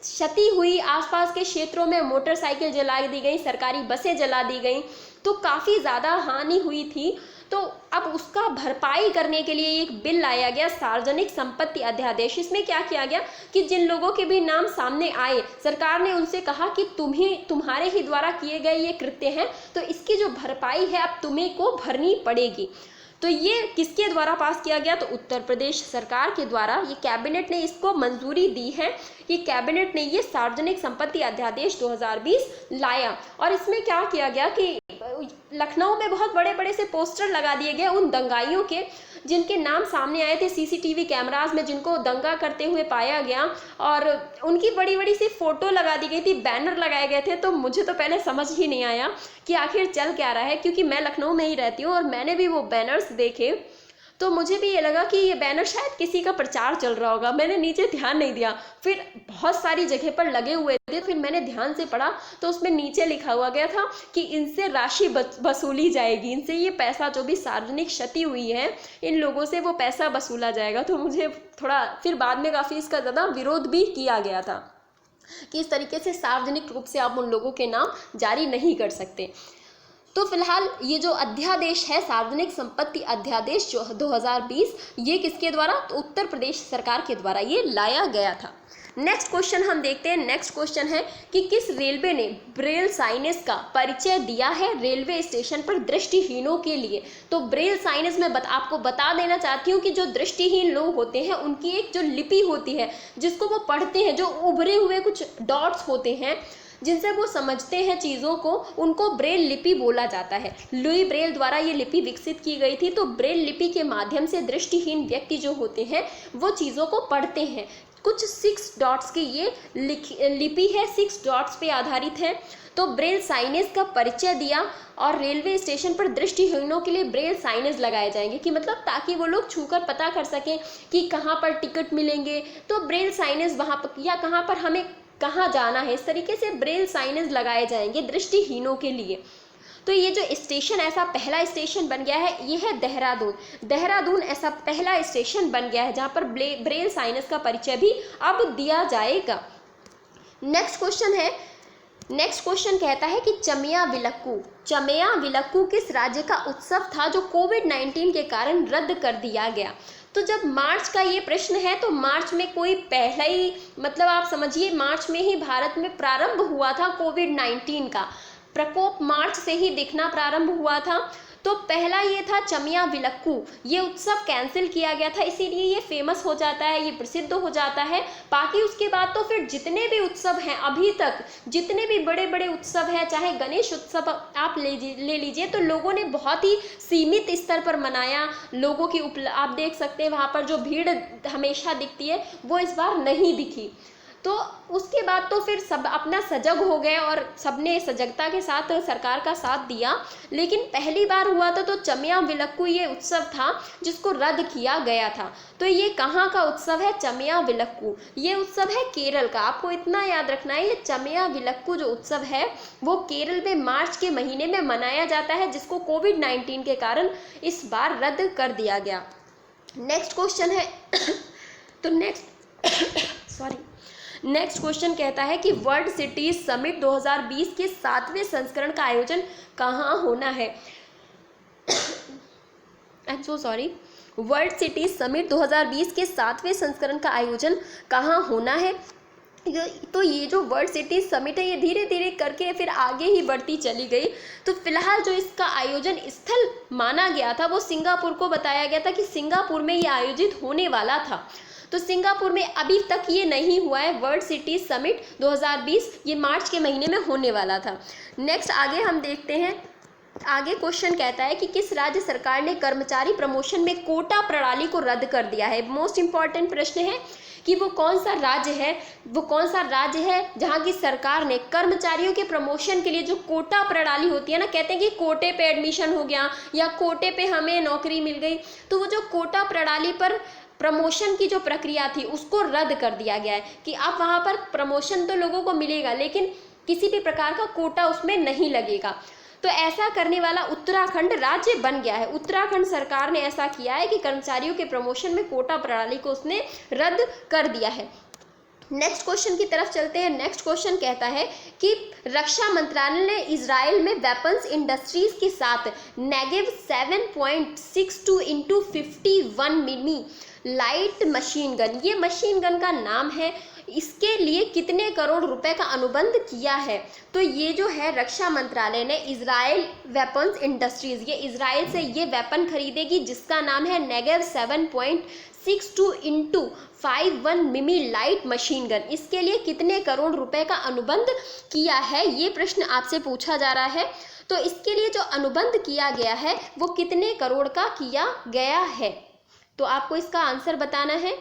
क्षति हुई, आसपास के क्षेत्रों में मोटरसाइकिल जला दी गई, सरकारी बसें जला दी गई, तो काफ़ी ज़्यादा हानि हुई थी। तो अब उसका भरपाई करने के लिए एक बिल लाया गया सार्वजनिक संपत्ति अध्यादेश। इसमें क्या किया गया कि जिन लोगों के भी नाम सामने आए सरकार ने उनसे कहा कि तुम्हारे ही द्वारा किए गए ये कृत्य हैं, तो इसकी जो भरपाई है अब तुम्हें को भरनी पड़ेगी। तो ये किसके द्वारा पास किया गया? तो उत्तर प्रदेश सरकार के द्वारा ये कैबिनेट ने इसको मंजूरी दी है कि कैबिनेट ने ये सार्वजनिक संपत्ति अध्यादेश 2020 लाया। और इसमें क्या किया गया कि लखनऊ में बहुत बड़े बड़े से पोस्टर लगा दिए गए उन दंगाइयों के जिनके नाम सामने आए थे सीसीटीवी कैमरास में, जिनको दंगा करते हुए पाया गया, और उनकी बड़ी बड़ी सी फोटो लगा दी गई थी, बैनर लगाए गए थे। तो मुझे तो पहले समझ ही नहीं आया कि आखिर चल क्या रहा है, क्योंकि मैं लखनऊ में ही रहती हूँ और मैंने भी वो बैनर्स देखे तो मुझे भी ये लगा कि ये बैनर शायद किसी का प्रचार चल रहा होगा। मैंने नीचे ध्यान नहीं दिया, फिर बहुत सारी जगह पर लगे हुए थे, फिर मैंने ध्यान से पढ़ा तो उसमें नीचे लिखा हुआ गया था कि इनसे राशि वसूली जाएगी, इनसे ये पैसा जो भी सार्वजनिक क्षति हुई है इन लोगों से वो पैसा वसूला जाएगा। तो मुझे थोड़ा फिर बाद में काफ़ी इसका ज़्यादा विरोध भी किया गया था कि इस तरीके से सार्वजनिक रूप से आप उन लोगों के नाम जारी नहीं कर सकते। तो फिलहाल ये जो अध्यादेश है, सार्वजनिक संपत्ति अध्यादेश जो 2020, ये किसके द्वारा? तो उत्तर प्रदेश सरकार के द्वारा ये लाया गया था। नेक्स्ट क्वेश्चन हम देखते हैं। नेक्स्ट क्वेश्चन है कि किस रेलवे ने ब्रेल साइनेज का परिचय दिया है रेलवे स्टेशन पर दृष्टिहीनों के लिए? तो ब्रेल साइनेज में आपको बता देना चाहती हूँ कि जो दृष्टिहीन लोग होते हैं उनकी एक जो लिपि होती है जिसको वो पढ़ते हैं, जो उभरे हुए कुछ डॉट्स होते हैं जिनसे वो समझते हैं चीज़ों को, उनको ब्रेल लिपि बोला जाता है। लुई ब्रेल द्वारा ये लिपि विकसित की गई थी। तो ब्रेल लिपि के माध्यम से दृष्टिहीन व्यक्ति जो होते हैं वो चीज़ों को पढ़ते हैं। कुछ 6 डॉट्स की ये लिपि है, 6 डॉट्स पे आधारित है। तो ब्रेल साइनेज का परिचय दिया और रेलवे स्टेशन पर दृष्टिहीनों के लिए ब्रेल साइनेज लगाए जाएंगे कि मतलब ताकि वो लोग छूकर पता कर सकें कि कहाँ पर टिकट मिलेंगे, तो ब्रेल साइनेज वहाँ पर, या कहाँ पर हमें कहाँ जाना है, इस तरीके से ब्रेल साइनेज लगाए जाएंगे दृष्टिहीनों के लिए। तो ये जो स्टेशन ऐसा पहला स्टेशन बन गया है ये है देहरादून। देहरादून ऐसा पहला स्टेशन बन गया है जहाँ पर ब्रेल साइनेज का परिचय भी अब दिया जाएगा। नेक्स्ट क्वेश्चन है, नेक्स्ट क्वेश्चन कहता है कि चमिया विलक्कू किस राज्य का उत्सव था जो कोविड-19 के कारण रद्द कर दिया गया? तो जब मार्च का ये प्रश्न है तो मार्च में कोई पहला ही, मतलब आप समझिए मार्च में ही भारत में प्रारंभ हुआ था कोविड-19 का प्रकोप, मार्च से ही दिखना प्रारंभ हुआ था। तो पहला ये था चमिया विलक्कू, ये उत्सव कैंसिल किया गया था, इसीलिए ये फेमस हो जाता है, ये प्रसिद्ध हो जाता है। बाकी उसके बाद तो फिर जितने भी उत्सव हैं अभी तक, जितने भी बड़े बड़े उत्सव हैं, चाहे गणेश उत्सव आप ले लीजिए, तो लोगों ने बहुत ही सीमित स्तर पर मनाया। लोगों की आप देख सकते हैं वहाँ पर जो भीड़ हमेशा दिखती है वो इस बार नहीं दिखी। तो उसके बाद तो फिर सब अपना सजग हो गए और सबने सजगता के साथ सरकार का साथ दिया। लेकिन पहली बार हुआ था तो चमिया विलक्कू ये उत्सव था जिसको रद्द किया गया था। तो ये कहाँ का उत्सव है? चमिया विलक्कू, ये उत्सव है केरल का। आपको इतना याद रखना है, ये चमिया विलक्कू जो उत्सव है वो केरल में मार्च के महीने में मनाया जाता है, जिसको कोविड-19 के कारण इस बार रद्द कर दिया गया। नेक्स्ट क्वेश्चन है तो नेक्स्ट क्वेश्चन कहता है कि वर्ल्ड सिटीज समिट 2020 के 7वें संस्करण का आयोजन कहाँ होना है? वर्ल्ड सिटीज समिट 2020 के 7वें संस्करण का आयोजन कहाँ होना है? तो ये जो वर्ल्ड सिटीज समिट है ये धीरे धीरे करके फिर आगे ही बढ़ती चली गई। तो फिलहाल जो इसका आयोजन स्थल माना गया था वो सिंगापुर को बताया गया था कि सिंगापुर में ये आयोजित होने वाला था। तो सिंगापुर में अभी तक ये नहीं हुआ है। वर्ल्ड सिटीज समिट 2020 ये मार्च के महीने में होने वाला था। नेक्स्ट आगे हम देखते हैं। आगे क्वेश्चन कहता है कि किस राज्य सरकार ने कर्मचारी प्रमोशन में कोटा प्रणाली को रद्द कर दिया है? मोस्ट इंपॉर्टेंट प्रश्न है कि वो कौन सा राज्य है जहाँ की सरकार ने कर्मचारियों के प्रमोशन के लिए जो कोटा प्रणाली होती है ना, कहते हैं कि कोटे पे एडमिशन हो गया या कोटे पे हमें नौकरी मिल गई, तो वो जो कोटा प्रणाली पर प्रमोशन की जो प्रक्रिया थी उसको रद्द कर दिया गया है कि अब वहाँ पर प्रमोशन तो लोगों को मिलेगा लेकिन किसी भी प्रकार का कोटा उसमें नहीं लगेगा। तो ऐसा करने वाला उत्तराखंड राज्य बन गया है। उत्तराखंड सरकार ने ऐसा किया है कि कर्मचारियों के प्रमोशन में कोटा प्रणाली को उसने रद्द कर दिया है। नेक्स्ट क्वेश्चन की तरफ चलते हैं। नेक्स्ट क्वेश्चन कहता है कि रक्षा मंत्रालय ने इजराइल में वेपन्स इंडस्ट्रीज के साथ नेगेव 7.62 × 51 मिमी लाइट मशीन गन, ये मशीन गन का नाम है, इसके लिए कितने करोड़ रुपए का अनुबंध किया है? तो ये जो है रक्षा मंत्रालय ने इजराइल वेपन्स इंडस्ट्रीज, ये इजराइल से ये वेपन खरीदेगी जिसका नाम है नेगेव 7.62 × 51 मिमी लाइट मशीन गन। इसके लिए कितने करोड़ रुपए का अनुबंध किया है, ये प्रश्न आपसे पूछा जा रहा है। तो इसके लिए जो अनुबंध किया गया है वो कितने करोड़ का किया गया है? तो आपको इसका आंसर बताना है।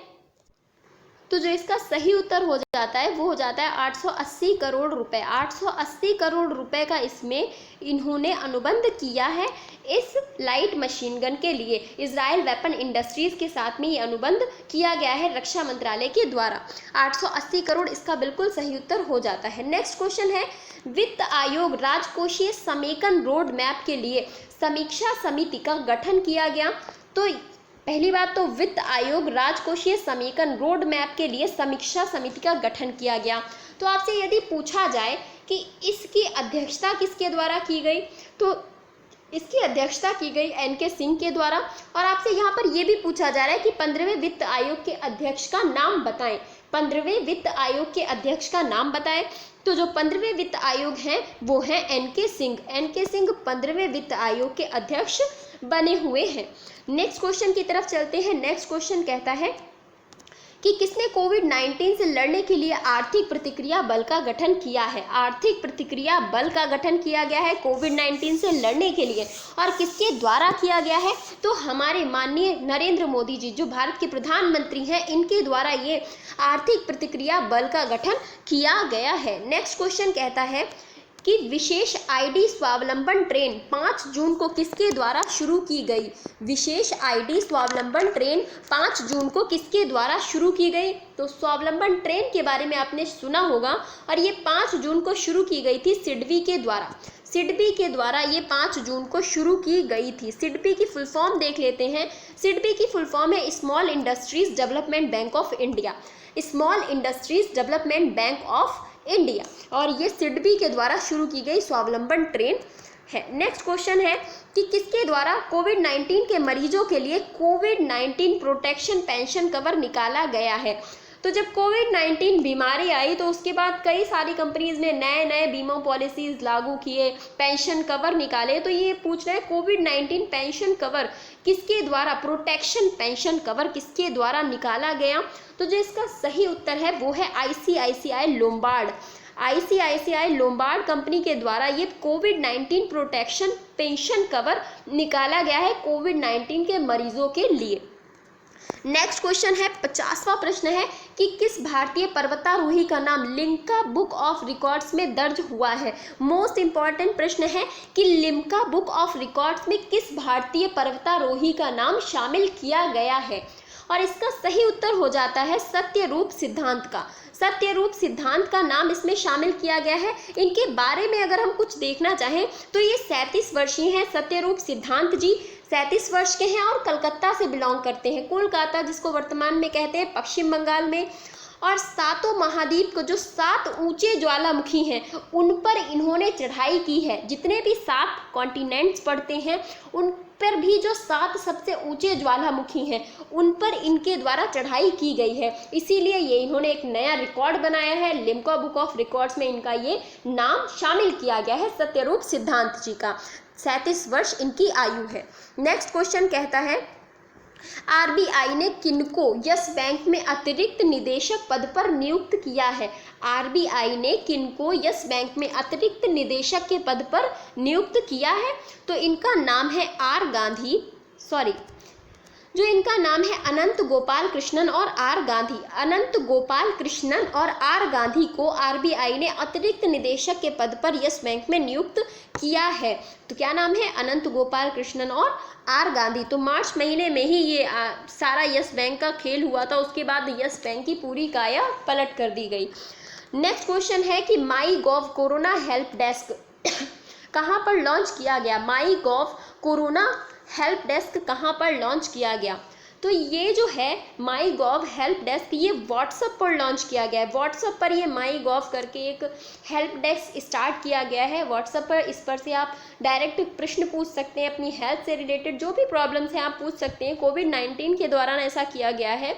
तो जो इसका सही उत्तर हो जाता है वो हो जाता है 880 करोड़ रुपए। 880 करोड़ रुपए का इसमें इन्होंने अनुबंध किया है इस लाइट मशीन गन के लिए। इजराइल वेपन इंडस्ट्रीज के साथ में ये अनुबंध किया गया है रक्षा मंत्रालय के द्वारा। 880 करोड़ इसका बिल्कुल सही उत्तर हो जाता है। नेक्स्ट क्वेश्चन है, वित्त आयोग राजकोषीय समेकन रोड मैप के लिए समीक्षा समिति का गठन किया गया। तो पहली बात तो वित्त आयोग राजकोषीय समेकन रोड मैप के लिए समीक्षा समिति का गठन किया गया। तो आपसे यदि पूछा जाए कि इसकी अध्यक्षता किसके द्वारा की गई, तो इसकी अध्यक्षता की गई एन.के. सिंह के द्वारा। और आपसे यहाँ पर यह भी पूछा जा रहा है कि 15वें वित्त आयोग के अध्यक्ष का नाम बताएं। 15वें वित्त आयोग के अध्यक्ष का नाम बताएं। तो जो 15वें वित्त आयोग हैं वो है एन.के. सिंह। एन.के. सिंह 15वें वित्त आयोग के अध्यक्ष बने हुए हैं। नेक्स्ट क्वेश्चन की तरफ चलते हैं। नेक्स्ट क्वेश्चन कहता है कि किसने कोविड-19 से लड़ने के लिए आर्थिक प्रतिक्रिया बल का गठन किया है। आर्थिक प्रतिक्रिया बल का गठन किया गया है कोविड-19 से लड़ने के लिए, और किसके द्वारा किया गया है, तो हमारे माननीय नरेंद्र मोदी जी जो भारत के प्रधानमंत्री हैं, इनके द्वारा ये आर्थिक प्रतिक्रिया बल का गठन किया गया है। नेक्स्ट क्वेश्चन कहता है कि विशेष आईडी स्वावलंबन ट्रेन 5 जून को किसके द्वारा शुरू की गई। विशेष आईडी स्वावलंबन ट्रेन 5 जून को किसके द्वारा शुरू की गई। तो स्वावलंबन ट्रेन के बारे में आपने सुना होगा, और ये 5 जून को शुरू की गई थी सिडबी के द्वारा। सिडबी के द्वारा ये 5 जून को शुरू की गई थी। सिडबी की फुल फॉर्म देख लेते हैं। सिडबी की फुल फॉर्म है small industries development bank of India. Small industries development bank of India, और ये सिडबी के द्वारा शुरू की गई स्वावलंबन ट्रेन है। नेक्स्ट क्वेश्चन है कि किसके द्वारा कोविड-19 के मरीजों के लिए कोविड-19 प्रोटेक्शन पेंशन कवर निकाला गया है। तो जब कोविड-19 बीमारी आई तो उसके बाद कई सारी कंपनीज ने नए नए बीमा पॉलिसीज लागू किए, पेंशन कवर निकाले। तो ये पूछ रहे हैं कोविड-19 पेंशन कवर किसके द्वारा, प्रोटेक्शन पेंशन कवर किसके द्वारा निकाला गया। तो जो इसका सही उत्तर है वो है ICICI Lombard. ICICI Lombard company के द्वारा ये कोविड-19 प्रोटेक्शन पेंशन कवर निकाला गया है कोविड-19 के मरीजों के लिए। नेक्स्ट क्वेश्चन है 50वां प्रश्न है कि किस भारतीय पर्वतारोही का नाम लिम्का बुक ऑफ रिकॉर्ड्स में दर्ज हुआ है। मोस्ट इंपॉर्टेंट प्रश्न है कि लिम्का बुक ऑफ रिकॉर्ड्स में किस भारतीय पर्वतारोही का नाम शामिल किया गया है, और इसका सही उत्तर हो जाता है सत्यरूप सिद्धांत का। सत्यरूप सिद्धांत का नाम इसमें शामिल किया गया है। इनके बारे में अगर हम कुछ देखना चाहें तो ये 37 वर्षीय हैं सत्यरूप सिद्धांत जी। 37 वर्ष के हैं और कलकत्ता से बिलोंग करते हैं। कोलकाता जिसको वर्तमान में कहते हैं पश्चिम बंगाल में। और सातों महाद्वीप को जो 7 ऊंचे ज्वालामुखी हैं उन पर इन्होंने चढ़ाई की है। जितने भी 7 कॉन्टिनेंट्स पड़ते हैं उन पर भी जो 7 सबसे ऊंचे ज्वालामुखी हैं उन पर इनके द्वारा चढ़ाई की गई है। इसीलिए ये इन्होंने एक नया रिकॉर्ड बनाया है। लिम्का बुक ऑफ रिकॉर्ड्स में इनका ये नाम शामिल किया गया है सत्यरूप सिद्धांत जी का। 37 वर्ष इनकी आयु है। नेक्स्ट क्वेश्चन कहता है आरबीआई ने किनको यस बैंक में अतिरिक्त निदेशक पद पर नियुक्त किया है। आरबीआई ने किनको यस बैंक में अतिरिक्त निदेशक के पद पर नियुक्त किया है। तो इनका नाम है जो इनका नाम है अनंत गोपाल कृष्णन और आर गांधी। अनंत गोपाल कृष्णन और आर गांधी को आरबीआई ने अतिरिक्त निदेशक के पद पर यस बैंक में नियुक्त किया है। तो क्या नाम है, अनंत गोपाल कृष्णन और आर गांधी। तो मार्च महीने में ही ये सारा यस बैंक का खेल हुआ था। उसके बाद यस बैंक की पूरी काया पलट कर दी गई। नेक्स्ट क्वेश्चन है कि माई गॉव कोरोना हेल्प डेस्क कहाँ पर लॉन्च किया गया। माई गॉव कोरोना हेल्प डेस्क कहाँ पर लॉन्च किया गया। तो ये जो है माई गॉव हेल्प डेस्क ये व्हाट्सएप पर लॉन्च किया गया है। व्हाट्सएप पर ये माई गॉव करके एक हेल्प डेस्क स्टार्ट किया गया है व्हाट्सएप पर। इस पर से आप डायरेक्ट प्रश्न पूछ सकते हैं, अपनी हेल्थ से रिलेटेड जो भी प्रॉब्लम्स हैं आप पूछ सकते हैं। कोविड-19 के दौरान ऐसा किया गया है।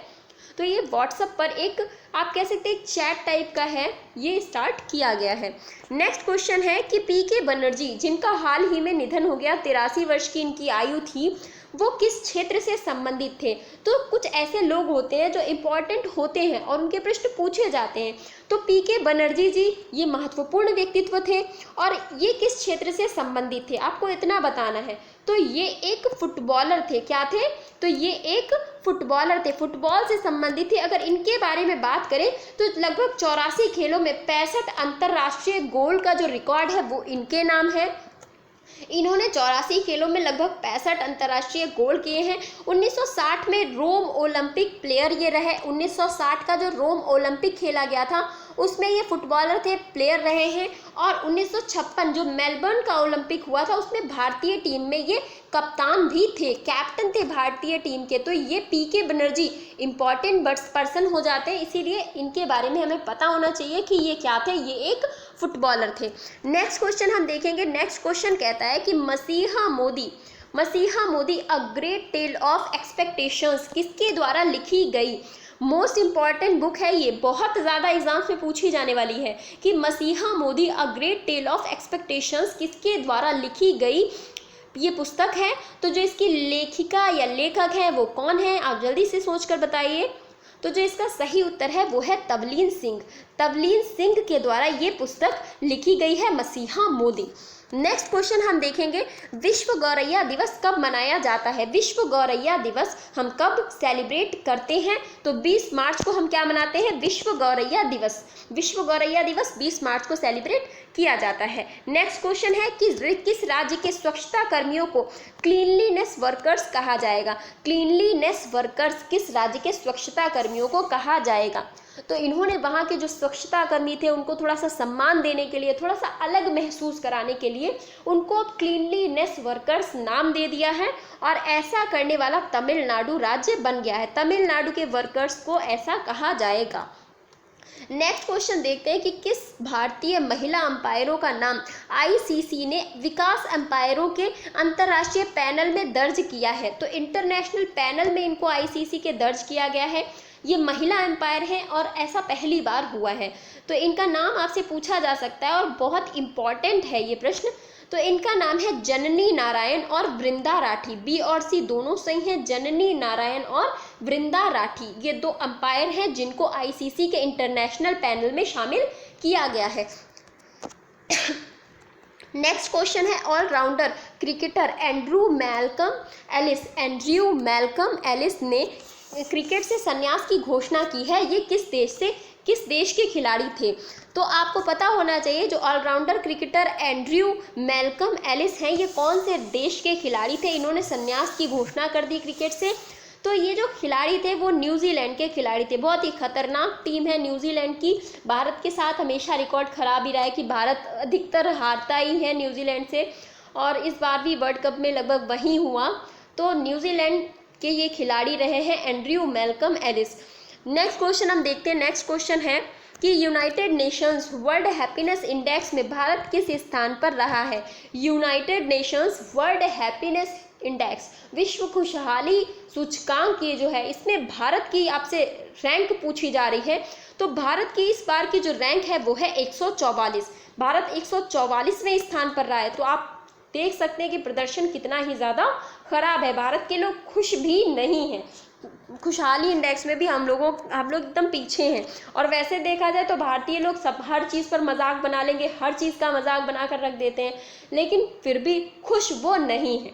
तो ये व्हाट्सएप पर एक आप कह सकते हैं चैट टाइप का है, ये स्टार्ट किया गया है। नेक्स्ट क्वेश्चन है कि पीके बनर्जी जिनका हाल ही में निधन हो गया, 83 वर्ष की इनकी आयु थी, वो किस क्षेत्र से संबंधित थे। तो कुछ ऐसे लोग होते हैं जो इम्पोर्टेंट होते हैं और उनके प्रश्न पूछे जाते हैं। तो पीके बनर्जी जी ये महत्वपूर्ण व्यक्तित्व थे और ये किस क्षेत्र से संबंधित थे, आपको इतना बताना है। तो ये एक फुटबॉलर थे। क्या थे, तो ये एक फुटबॉलर थे, फुटबॉल से संबंधित थे। अगर इनके बारे में बात करें तो लगभग 84 खेलों में 65 अंतर्राष्ट्रीय गोल का जो रिकॉर्ड है वो इनके नाम है। इन्होंने 84 खेलों में लगभग 65 अंतर्राष्ट्रीय गोल किए हैं। 1960 में रोम ओलंपिक प्लेयर ये रहे। 1960 का जो रोम ओलंपिक खेला गया था उसमें ये फुटबॉलर थे, प्लेयर रहे हैं। और 1956 जो मेलबर्न का ओलंपिक हुआ था उसमें भारतीय टीम में ये कप्तान भी थे, कैप्टन थे भारतीय टीम के। तो ये पीके बनर्जी इंपॉर्टेंट पर्सन हो जाते हैं, इसीलिए इनके बारे में हमें पता होना चाहिए कि ये क्या थे। ये एक फुटबॉलर थे। नेक्स्ट क्वेश्चन हम देखेंगे। नेक्स्ट क्वेश्चन कहता है कि Messiah Modi a great tale of expectations किसके द्वारा लिखी गई? मोस्ट इंपॉर्टेंट बुक है ये, बहुत ज़्यादा एग्जाम्स में पूछी जाने वाली है कि Messiah Modi a great tale of expectations किसके द्वारा लिखी गई ये पुस्तक है। तो जो इसकी लेखिका या लेखक है वो कौन है, आप जल्दी से सोच कर बताइए। तो जो इसका सही उत्तर है वो है तवलीन सिंह के द्वारा ये पुस्तक लिखी गई है, मसीहा मोदी। नेक्स्ट क्वेश्चन हम देखेंगे, विश्व गौरैया दिवस कब मनाया जाता है? विश्व गौरैया दिवस हम कब सेलिब्रेट करते हैं? तो 20 मार्च को हम क्या मनाते हैं? विश्व गौरैया दिवस 20 मार्च को सेलिब्रेट किया जाता है। नेक्स्ट क्वेश्चन है कि किस राज्य के स्वच्छता कर्मियों को क्लीनलीनेस वर्कर्स कहा जाएगा? क्लीनलीनेस वर्कर्स किस राज्य के स्वच्छता कर्मियों को कहा जाएगा? तो इन्होंने वहाँ के जो स्वच्छता कर्मी थे उनको थोड़ा सा सम्मान देने के लिए, थोड़ा सा अलग महसूस कराने के लिए उनको क्लीनलीनेस वर्कर्स नाम दे दिया है और ऐसा करने वाला तमिलनाडु राज्य बन गया है। तमिलनाडु के वर्कर्स को ऐसा कहा जाएगा। नेक्स्ट क्वेश्चन देखते हैं कि किस भारतीय महिला अंपायरों का नाम आईसीसी ने विकास अंपायरों के अंतर्राष्ट्रीय पैनल में दर्ज किया है? तो इंटरनेशनल पैनल में इनको आईसीसी के दर्ज किया गया है। ये महिला एम्पायर है और ऐसा पहली बार हुआ है। तो इनका नाम आपसे पूछा जा सकता है और बहुत इम्पॉर्टेंट है ये प्रश्न। तो इनका नाम है जननी नारायण और वृंदा राठी। बी और सी दोनों सही हैं, जननी नारायण और वृंदा राठी। ये 2 अंपायर हैं जिनको आईसीसी के इंटरनेशनल पैनल में शामिल किया गया है। नेक्स्ट क्वेश्चन है, all rounder cricketer Andrew Malcolm Ellis ने क्रिकेट से संन्यास की घोषणा की है। ये किस देश के खिलाड़ी थे? तो आपको पता होना चाहिए जो all rounder cricketer Andrew Malcolm Ellis हैं ये कौन से देश के खिलाड़ी थे। इन्होंने संन्यास की घोषणा कर दी क्रिकेट से। तो ये जो खिलाड़ी थे वो न्यूजीलैंड के खिलाड़ी थे। बहुत ही खतरनाक टीम है न्यूजीलैंड की। भारत के साथ हमेशा रिकॉर्ड खराब ही रहा है कि भारत अधिकतर हारता ही है न्यूजीलैंड से, और इस बार भी वर्ल्ड कप में लगभग वही हुआ। तो न्यूजीलैंड के ये खिलाड़ी रहे हैं Andrew Malcolm Ellis. Next question हम देखते हैं। नेक्स्ट क्वेश्चन है कि United Nations World Happiness Index में भारत किस स्थान पर रहा है? United Nations World Happiness Index, विश्व खुशहाली सूचकांक ये जो है इसमें भारत की आपसे रैंक पूछी जा रही है। तो भारत की इस बार की जो रैंक है वो है 144। भारत 144वें स्थान पर रहा है। तो आप देख सकते हैं कि प्रदर्शन कितना ही ज़्यादा खराब है। भारत के लोग खुश भी नहीं हैं। खुशहाली इंडेक्स में भी हम लोग एकदम पीछे हैं। और वैसे देखा जाए तो भारतीय लोग सब हर चीज़ पर मजाक बना लेंगे, हर चीज़ का मजाक बनाकर रख देते हैं, लेकिन फिर भी खुश वो नहीं है।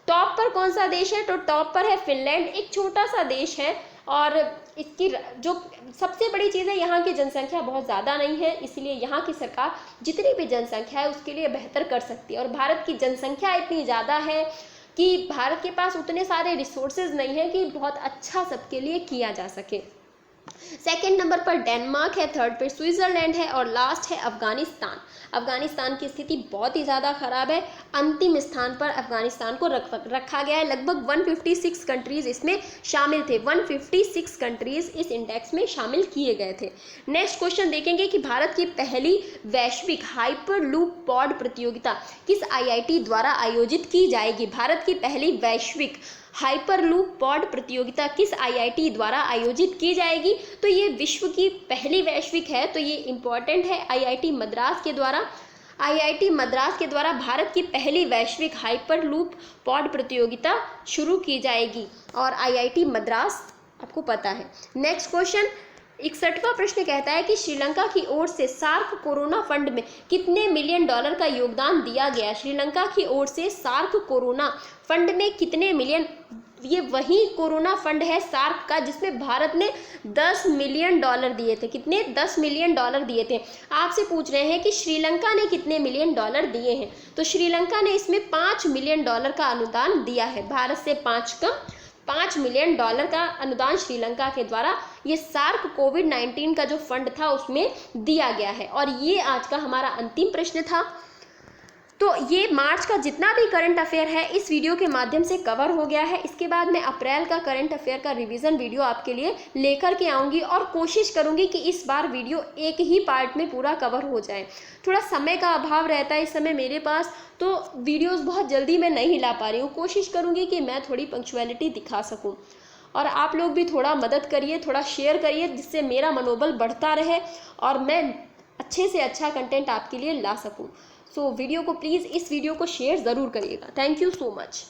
टॉप पर कौन सा देश है? तो टॉप पर है फिनलैंड। एक छोटा सा देश है और इसकी जो सबसे बड़ी चीज़ है यहाँ की जनसंख्या बहुत ज़्यादा नहीं है, इसलिए यहाँ की सरकार जितनी भी जनसंख्या है उसके लिए बेहतर कर सकती है। और भारत की जनसंख्या इतनी ज़्यादा है कि भारत के पास उतने सारे रिसोर्सेज नहीं है कि बहुत अच्छा सबके लिए किया जा सके। सेकंड नंबर पर डेनमार्क है, थर्ड पर स्विट्जरलैंड है और लास्ट है अफगानिस्तान। अफगानिस्तान की स्थिति बहुत ही ज़्यादा खराब है। अंतिम स्थान पर अफगानिस्तान को रखा गया है। लगभग 156 कंट्रीज़ इसमें शामिल थे। 156 कंट्रीज़ इस इंडेक्स में शामिल किए गए थे। नेक्स्ट क्वेश्चन देखेंगे कि भारत की पहली वैश्विक हाइपरलूप पॉड प्रतियोगिता किस आईआईटी द्वारा आयोजित की जाएगी? भारत की पहली वैश्विक हाइपरलूप पॉड प्रतियोगिता किस आईआईटी द्वारा आयोजित की जाएगी? तो ये विश्व की पहली वैश्विक है, तो ये इम्पॉर्टेंट है। आईआईटी मद्रास के द्वारा भारत की पहली वैश्विक हाइपरलूप पॉड प्रतियोगिता शुरू की जाएगी और आईआईटी मद्रास आपको पता है। नेक्स्ट क्वेश्चन 61वां प्रश्न कहता है कि श्रीलंका की ओर से सार्क कोरोना फंड में कितने मिलियन डॉलर का योगदान दिया गया? श्रीलंका की ओर से सार्क कोरोना फंड में कितने मिलियन, ये वही कोरोना फंड है सार्क का जिसमें भारत ने 10 मिलियन डॉलर दिए थे। कितने? 10 मिलियन डॉलर दिए थे। आपसे पूछ रहे हैं कि श्रीलंका ने कितने मिलियन डॉलर दिए हैं? तो श्रीलंका ने इसमें 5 मिलियन डॉलर का अनुदान दिया है। भारत से 5 मिलियन डॉलर का अनुदान श्रीलंका के द्वारा ये सार्क कोविड-19 का जो फंड था उसमें दिया गया है। और ये आज का हमारा अंतिम प्रश्न था। तो ये मार्च का जितना भी करंट अफेयर है इस वीडियो के माध्यम से कवर हो गया है। इसके बाद मैं अप्रैल का करंट अफेयर का रिवीजन वीडियो आपके लिए लेकर के आऊँगी और कोशिश करूँगी कि इस बार वीडियो एक ही पार्ट में पूरा कवर हो जाए। थोड़ा समय का अभाव रहता है इस समय मेरे पास, तो वीडियोज़ बहुत जल्दी मैं नहीं ला पा रही हूँ। कोशिश करूँगी कि मैं थोड़ी पंक्चुअलिटी दिखा सकूँ और आप लोग भी थोड़ा मदद करिए, थोड़ा शेयर करिए, जिससे मेरा मनोबल बढ़ता रहे और मैं अच्छे से अच्छा कंटेंट आपके लिए ला सकूं। सो वीडियो को प्लीज़, इस वीडियो को शेयर ज़रूर करिएगा। Thank you so much.